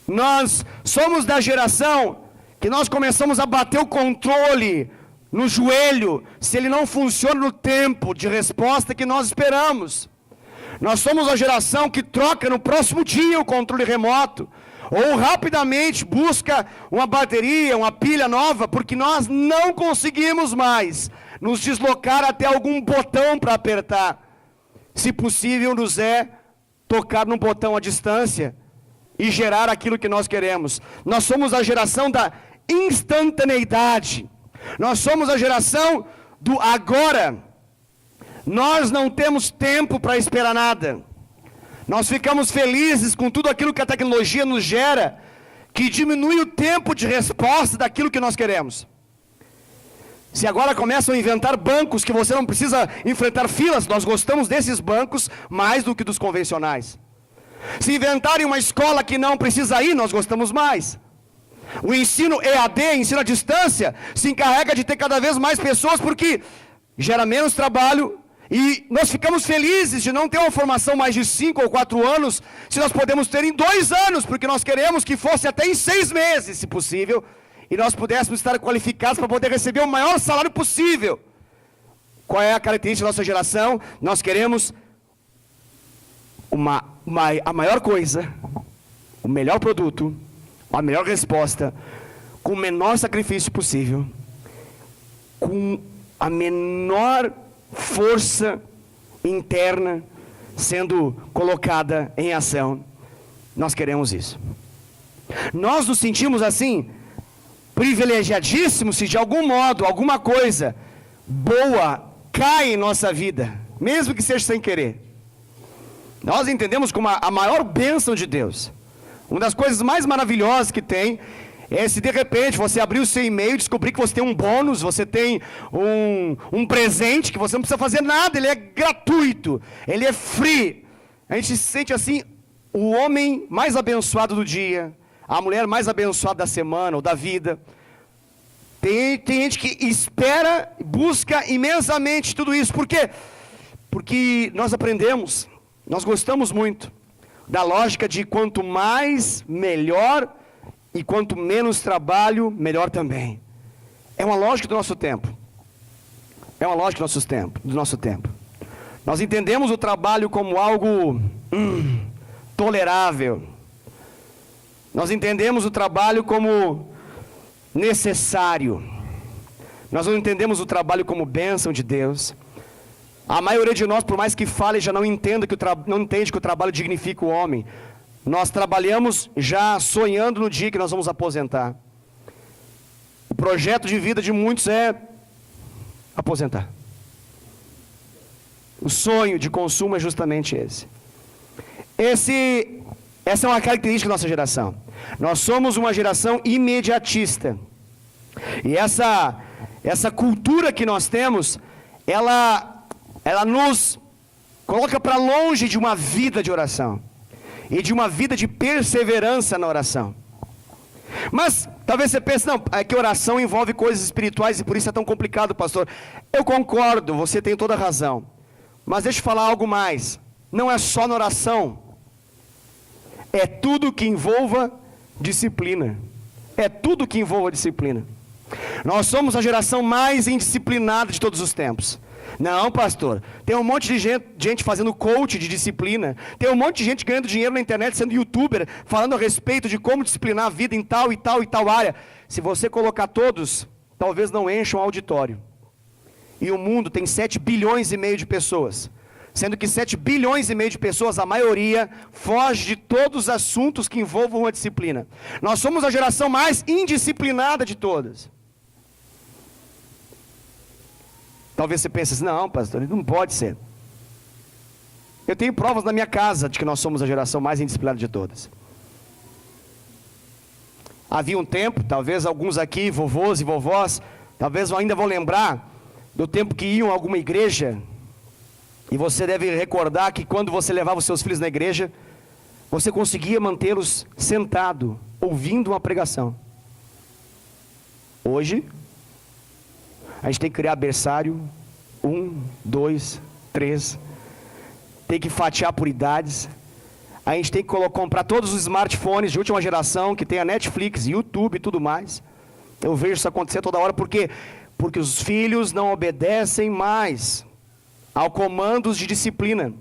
Nós somos da geração que nós começamos a bater o controle no joelho, se ele não funciona no tempo de resposta que nós esperamos. Nós somos a geração que troca no próximo dia o controle remoto, ou rapidamente busca uma bateria, uma pilha nova, porque nós não conseguimos mais nos deslocar até algum botão para apertar. Se possível, nos é tocar num botão à distância e gerar aquilo que nós queremos. Nós somos a geração da instantaneidade. Nós somos a geração do agora. Nós não temos tempo para esperar nada. Nós ficamos felizes com tudo aquilo que a tecnologia nos gera, que diminui o tempo de resposta daquilo que nós queremos. Se agora começam a inventar bancos que você não precisa enfrentar filas, nós gostamos desses bancos mais do que dos convencionais. Se inventarem uma escola que não precisa ir, nós gostamos mais. O ensino EAD, ensino à distância, se encarrega de ter cada vez mais pessoas porque gera menos trabalho e nós ficamos felizes de não ter uma formação mais de 5 ou 4 anos, se nós podemos ter em 2 anos, porque nós queremos que fosse até em 6 meses, se possível, e nós pudéssemos estar qualificados para poder receber o maior salário possível. Qual é a característica da nossa geração? Nós queremos a maior coisa, o melhor produto, a melhor resposta, com o menor sacrifício possível, com a menor força interna sendo colocada em ação. Nós queremos isso. Nós nos sentimos assim, privilegiadíssimos se de algum modo, alguma coisa boa cai em nossa vida, mesmo que seja sem querer. Nós entendemos como a maior bênção de Deus. Uma das coisas mais maravilhosas que tem é se de repente você abrir o seu e-mail e descobrir que você tem um bônus, você tem um presente que você não precisa fazer nada, ele é gratuito, ele é free. A gente se sente assim, o homem mais abençoado do dia, a mulher mais abençoada da semana ou da vida. Tem gente que espera, busca imensamente tudo isso. Por quê? Porque nós aprendemos, nós gostamos muito da lógica de quanto mais, melhor, e quanto menos trabalho, melhor também. É uma lógica do nosso tempo. É uma lógica do nosso tempo. Nós entendemos o trabalho como algo tolerável. Nós entendemos o trabalho como necessário. Nós não entendemos o trabalho como bênção de Deus. A maioria de nós, por mais que fale, já não entende que o trabalho dignifica o homem. Nós trabalhamos já sonhando no dia que nós vamos aposentar. O projeto de vida de muitos é aposentar. O sonho de consumo é justamente esse. Essa é uma característica da nossa geração. Nós somos uma geração imediatista. E essa cultura que nós temos, ela nos coloca para longe de uma vida de oração. E de uma vida de perseverança na oração. Mas, talvez você pense, não, é que oração envolve coisas espirituais e por isso é tão complicado, pastor. Eu concordo, você tem toda a razão. Mas deixa eu falar algo mais. Não é só na oração. É tudo que envolva disciplina. É tudo que envolva disciplina. Nós somos a geração mais indisciplinada de todos os tempos. Não, pastor, tem um monte de gente fazendo coach de disciplina, tem um monte de gente ganhando dinheiro na internet, sendo youtuber, falando a respeito de como disciplinar a vida em tal e tal e tal área. Se você colocar todos, talvez não encha um auditório. E o mundo tem 7 bilhões e meio de pessoas, sendo que 7 bilhões e meio de pessoas, a maioria, foge de todos os assuntos que envolvam a disciplina. Nós somos a geração mais indisciplinada de todas. Talvez você pense assim, não, pastor, não pode ser. Eu tenho provas na minha casa de que nós somos a geração mais indisciplinada de todas. Havia um tempo, talvez alguns aqui, vovôs e vovós, talvez ainda vão lembrar do tempo que iam a alguma igreja, e você deve recordar que quando você levava os seus filhos na igreja, você conseguia mantê-los sentados, ouvindo uma pregação. Hoje, a gente tem que criar berçário, 1, 2, 3, tem que fatiar por idades, a gente tem que comprar todos os smartphones de última geração, que tem a Netflix, YouTube e tudo mais. Eu vejo isso acontecer toda hora, porque os filhos não obedecem mais ao comandos de disciplina.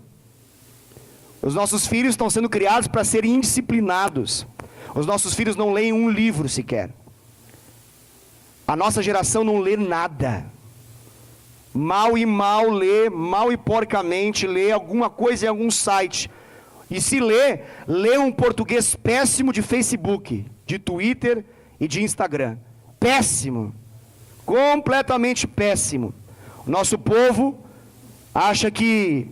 Os nossos filhos estão sendo criados para serem indisciplinados. Os nossos filhos não leem um livro sequer. A nossa geração não lê nada. Mal lê, mal e porcamente lê alguma coisa em algum site. E se lê um português péssimo de Facebook, de Twitter e de Instagram. Péssimo. Completamente péssimo. O nosso povo acha que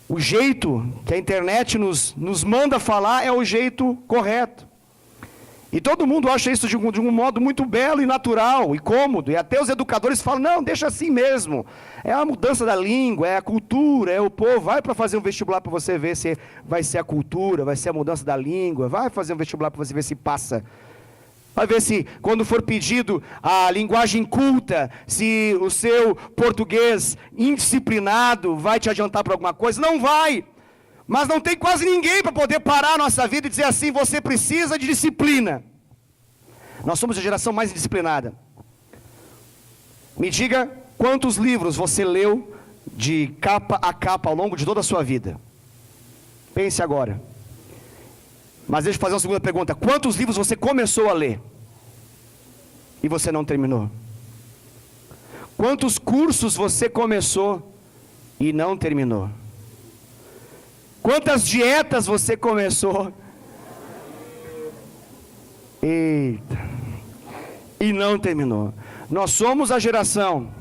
o jeito que a internet nos manda falar é o jeito correto. E todo mundo acha isso de um modo muito belo e natural e cômodo. E até os educadores falam, não, deixa assim mesmo. É a mudança da língua, é a cultura, é o povo. Vai para fazer um vestibular para você ver se vai ser a cultura, vai ser a mudança da língua. Vai fazer um vestibular para você ver se passa. Vai ver se, quando for pedido a linguagem culta, se o seu português indisciplinado vai te adiantar para alguma coisa. Não vai. Mas não tem quase ninguém para poder parar a nossa vida e dizer assim: você precisa de disciplina. Nós somos a geração mais indisciplinada. Me diga quantos livros você leu de capa a capa ao longo de toda a sua vida. Pense agora. Mas deixa eu fazer uma segunda pergunta. Quantos livros você começou a ler e você não terminou? Quantos cursos você começou e não terminou? Quantas dietas você começou? Eita. E não terminou. Nós somos a geração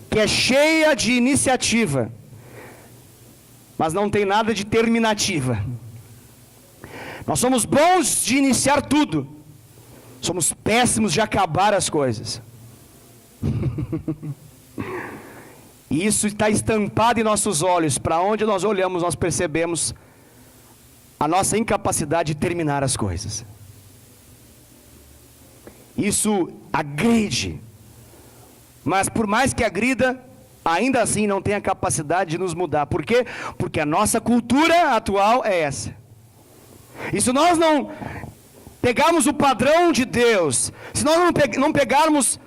que é cheia de iniciativa, mas não tem nada de terminativa. Nós somos bons de iniciar tudo, somos péssimos de acabar as coisas. E isso está estampado em nossos olhos. Para onde nós olhamos, nós percebemos a nossa incapacidade de terminar as coisas. Isso agride. Mas por mais que agrida, ainda assim não tem a capacidade de nos mudar. Por quê? Porque a nossa cultura atual é essa. E se nós não pegarmos o padrão de Deus, se nós não pegarmos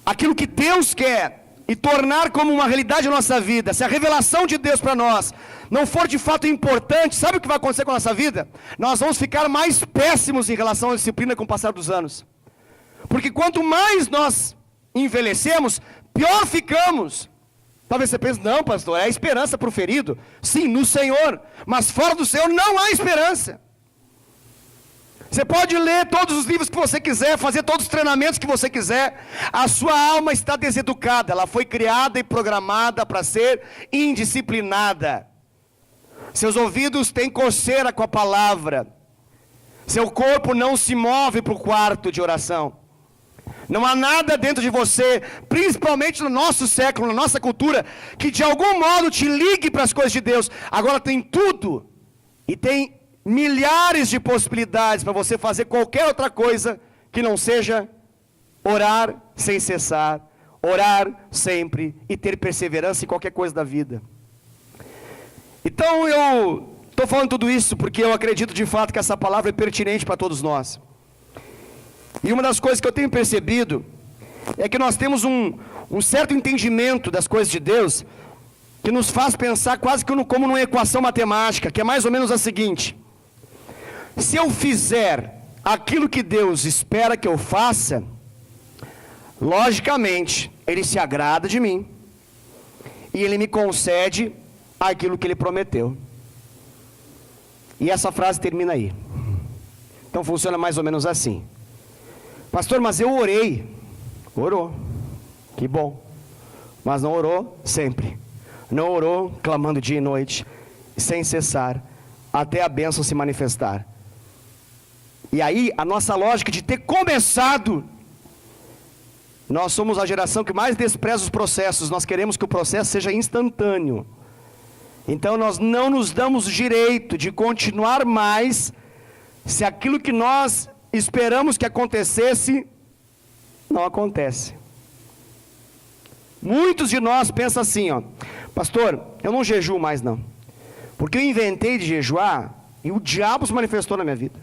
aquilo que Deus quer e tornar como uma realidade na nossa vida, se a revelação de Deus para nós não for de fato importante, sabe o que vai acontecer com a nossa vida? Nós vamos ficar mais péssimos em relação à disciplina com o passar dos anos. Porque quanto mais nós envelhecemos, pior ficamos. Talvez você pense: não, pastor, é a esperança para o ferido. Sim, no Senhor, mas fora do Senhor não há esperança. Você pode ler todos os livros que você quiser, fazer todos os treinamentos que você quiser, a sua alma está deseducada, ela foi criada e programada para ser indisciplinada. Seus ouvidos têm coceira com a palavra, seu corpo não se move para o quarto de oração. Não há nada dentro de você, principalmente no nosso século, na nossa cultura, que de algum modo te ligue para as coisas de Deus. Agora tem tudo, e tem milhares de possibilidades para você fazer qualquer outra coisa que não seja orar sem cessar, orar sempre e ter perseverança em qualquer coisa da vida. Então eu estou falando tudo isso porque eu acredito de fato que essa palavra é pertinente para todos nós. E uma das coisas que eu tenho percebido é que nós temos um certo entendimento das coisas de Deus que nos faz pensar quase que como numa equação matemática, que é mais ou menos a seguinte: se eu fizer aquilo que Deus espera que eu faça, logicamente Ele se agrada de mim e Ele me concede aquilo que Ele prometeu. E essa frase termina aí. Então funciona mais ou menos assim: pastor, mas eu orei. Orou, que bom. Mas não orou sempre. Não orou clamando dia e noite, sem cessar, até a bênção se manifestar. E aí a nossa lógica de ter começado, nós somos a geração que mais despreza os processos. Nós queremos que o processo seja instantâneo. Então nós não nos damos o direito de continuar mais, se aquilo que nós esperamos que acontecesse, não acontece. Muitos de nós pensam assim, pastor, eu não jejuo mais não, porque eu inventei de jejuar e o diabo se manifestou na minha vida.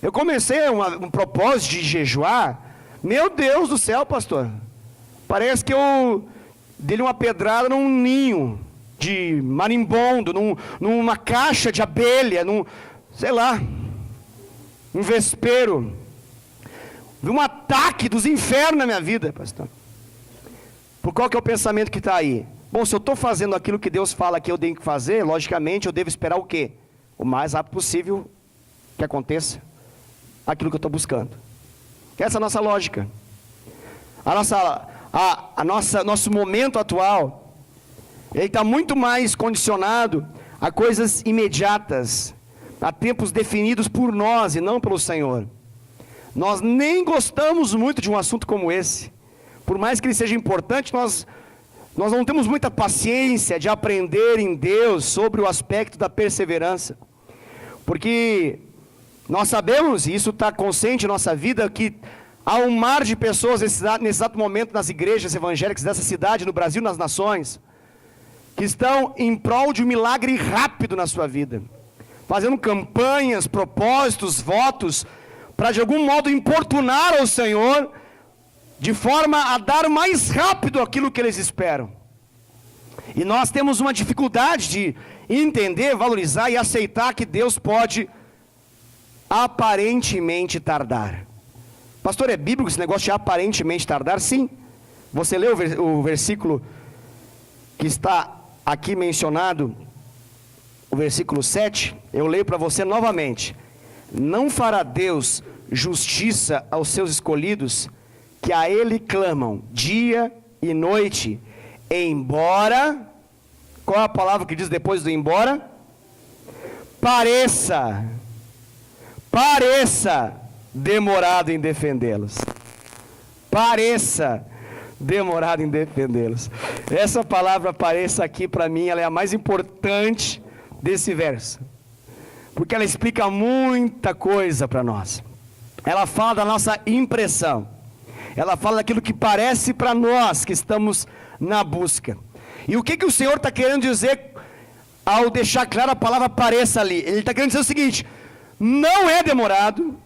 Eu comecei um propósito de jejuar, meu Deus do céu, pastor, parece que eu dei uma pedrada num ninho de marimbondo, numa caixa de abelha, sei lá, um vespeiro. Vi um ataque dos infernos na minha vida, pastor. Por qual que é o pensamento que está aí? Bom, se eu estou fazendo aquilo que Deus fala que eu tenho que fazer, logicamente eu devo esperar o quê? O mais rápido possível que aconteça aquilo que eu estou buscando. Essa é a nossa lógica. Nosso momento atual, ele está muito mais condicionado a coisas imediatas, a tempos definidos por nós e não pelo Senhor. Nós nem gostamos muito de um assunto como esse. Por mais que ele seja importante, nós Nós não temos muita paciência de aprender em Deus sobre o aspecto da perseverança, porque nós sabemos, e isso está consciente em nossa vida, que há um mar de pessoas nesse exato momento nas igrejas evangélicas dessa cidade, no Brasil, nas nações, que estão em prol de um milagre rápido na sua vida, fazendo campanhas, propósitos, votos, para de algum modo importunar ao Senhor, de forma a dar mais rápido aquilo que eles esperam. E nós temos uma dificuldade de entender, valorizar e aceitar que Deus pode aparentemente tardar. Pastor, é bíblico esse negócio de aparentemente tardar? Sim. Você leu o versículo que está aqui mencionado, o versículo 7? Eu leio para você novamente. Não fará Deus justiça aos seus escolhidos, que a Ele clamam dia e noite, embora, qual é a palavra que diz depois do embora? Pareça demorado em defendê-los. Pareça demorado em defendê-los. Essa palavra pareça aqui para mim, ela é a mais importante desse verso, porque ela explica muita coisa para nós. Ela fala da nossa impressão, ela fala daquilo que parece para nós que estamos na busca. E o que o Senhor está querendo dizer ao deixar clara a palavra pareça ali? Ele está querendo dizer o seguinte: não é demorado,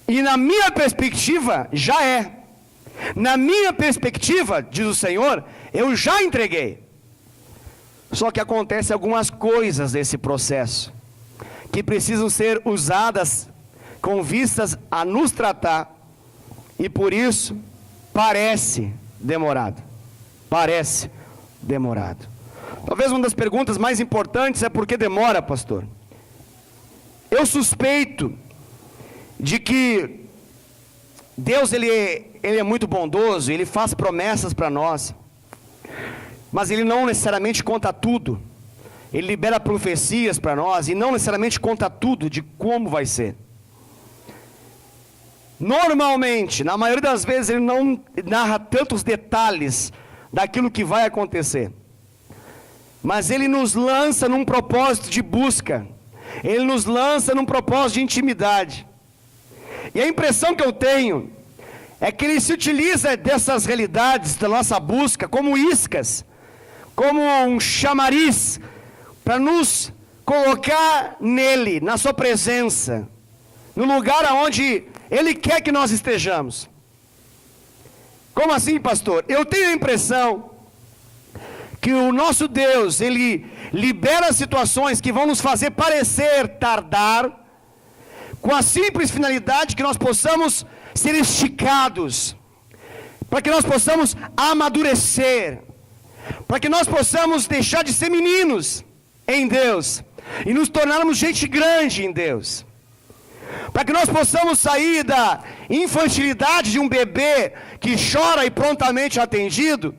e na minha perspectiva já é. Na minha perspectiva, diz o Senhor, eu já entreguei. Só que acontecem algumas coisas nesse processo que precisam ser usadas com vistas a nos tratar, e por isso parece demorado. Parece demorado. Talvez uma das perguntas mais importantes é: por que demora, pastor? Eu suspeito de que Deus ele é muito bondoso, Ele faz promessas para nós, mas Ele não necessariamente conta tudo. Ele libera profecias para nós e não necessariamente conta tudo de como vai ser. Normalmente, na maioria das vezes, Ele não narra tantos detalhes daquilo que vai acontecer, mas Ele nos lança num propósito de busca, Ele nos lança num propósito de intimidade. E a impressão que eu tenho é que Ele se utiliza dessas realidades da nossa busca como iscas, como um chamariz, para nos colocar nele, na sua presença, no lugar aonde Ele quer que nós estejamos. Como assim, pastor? Eu tenho a impressão que o nosso Deus, Ele libera situações que vão nos fazer parecer tardar, com a simples finalidade que nós possamos ser esticados, para que nós possamos amadurecer, para que nós possamos deixar de ser meninos em Deus e nos tornarmos gente grande em Deus, para que nós possamos sair da infantilidade de um bebê que chora e prontamente é atendido,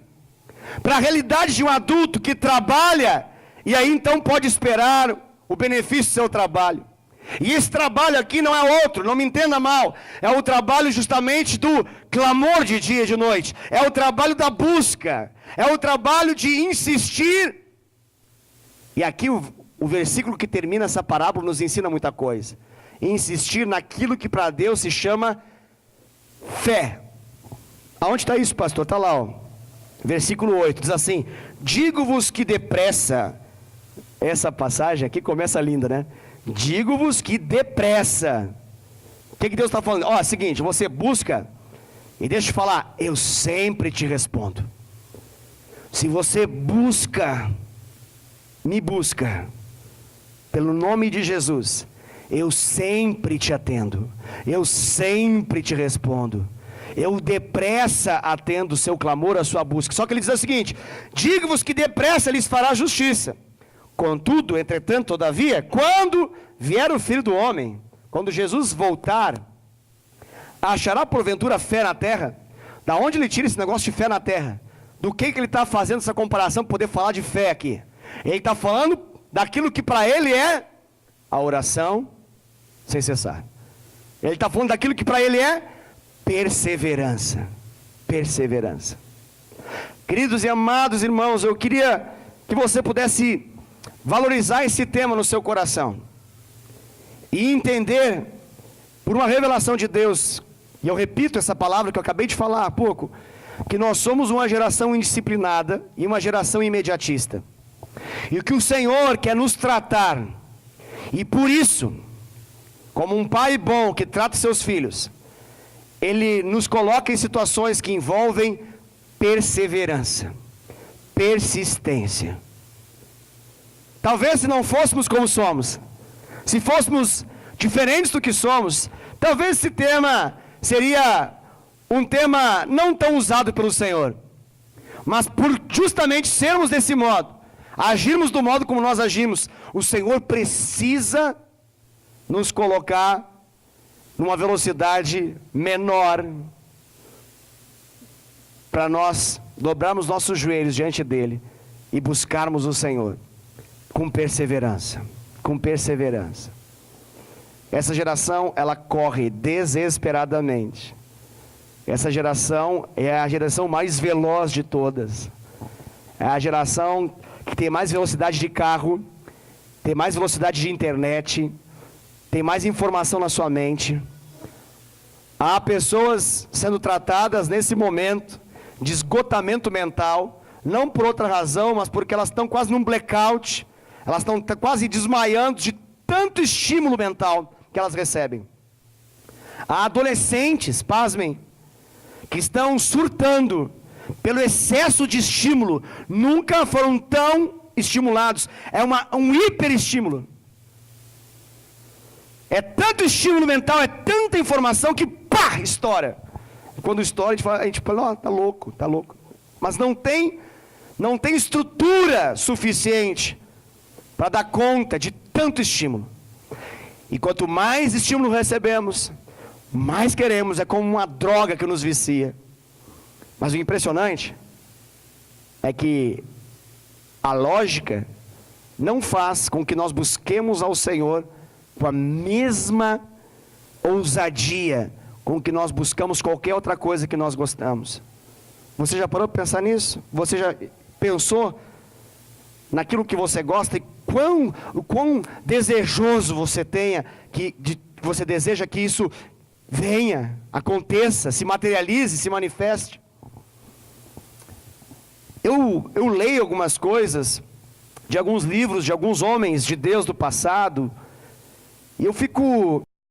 para a realidade de um adulto que trabalha e aí então pode esperar o benefício do seu trabalho. E esse trabalho aqui não é outro, não me entenda mal, é o trabalho justamente do clamor de dia e de noite, é o trabalho da busca, é o trabalho de insistir. E aqui o versículo que termina essa parábola nos ensina muita coisa. Insistir naquilo que para Deus se chama fé. Aonde está isso, pastor? Está lá, ó. Versículo 8, diz assim: digo-vos que depressa. Essa passagem aqui começa linda, né? Digo-vos que depressa. O que Deus está falando? Ó, é o seguinte, você busca, e deixa eu te falar, eu sempre te respondo. Se você busca, me busca, pelo nome de Jesus, eu sempre te atendo, eu sempre te respondo, eu depressa atendo o seu clamor, a sua busca. Só que ele diz o seguinte: digo-vos que depressa lhes fará justiça. Contudo, entretanto, todavia, quando vier o Filho do Homem, quando Jesus voltar, achará porventura fé na terra? Da onde ele tira esse negócio de fé na terra? Do que ele está fazendo essa comparação para poder falar de fé aqui? Ele está falando daquilo que para ele é a oração sem cessar. Ele está falando daquilo que para ele é perseverança. Perseverança. Queridos e amados irmãos, eu queria que você pudesse valorizar esse tema no seu coração e entender, por uma revelação de Deus, e eu repito essa palavra que eu acabei de falar há pouco, que nós somos uma geração indisciplinada e uma geração imediatista, e que o Senhor quer nos tratar, e por isso, como um pai bom que trata seus filhos, Ele nos coloca em situações que envolvem perseverança, persistência. Talvez se não fôssemos como somos, se fôssemos diferentes do que somos, talvez esse tema seria um tema não tão usado pelo Senhor. Mas por justamente sermos desse modo, agirmos do modo como nós agimos, o Senhor precisa nos colocar numa velocidade menor, para nós dobrarmos nossos joelhos diante dEle e buscarmos o Senhor com perseverança, com perseverança. Essa geração, ela corre desesperadamente. Essa geração é a geração mais veloz de todas. É a geração que tem mais velocidade de carro, tem mais velocidade de internet, tem mais informação na sua mente. Há pessoas sendo tratadas nesse momento de esgotamento mental, não por outra razão, mas porque elas estão quase num blackout, elas estão quase desmaiando de tanto estímulo mental que elas recebem. Há adolescentes, pasmem, que estão surtando pelo excesso de estímulo, nunca foram tão estimulados, é um hiperestímulo. É tanto estímulo mental, é tanta informação que pá, estoura. E quando estoura, a gente fala, oh, tá louco. Mas não tem estrutura suficiente para dar conta de tanto estímulo. E quanto mais estímulo recebemos, mais queremos, é como uma droga que nos vicia. Mas o impressionante é que a lógica não faz com que nós busquemos ao Senhor com a mesma ousadia com que nós buscamos qualquer outra coisa que nós gostamos. Você já parou para pensar nisso? Você já pensou naquilo que você gosta e o quão desejoso você tenha, você deseja que isso venha, aconteça, se materialize, se manifeste? Eu leio algumas coisas de alguns livros, de alguns homens de Deus do passado, e eu fico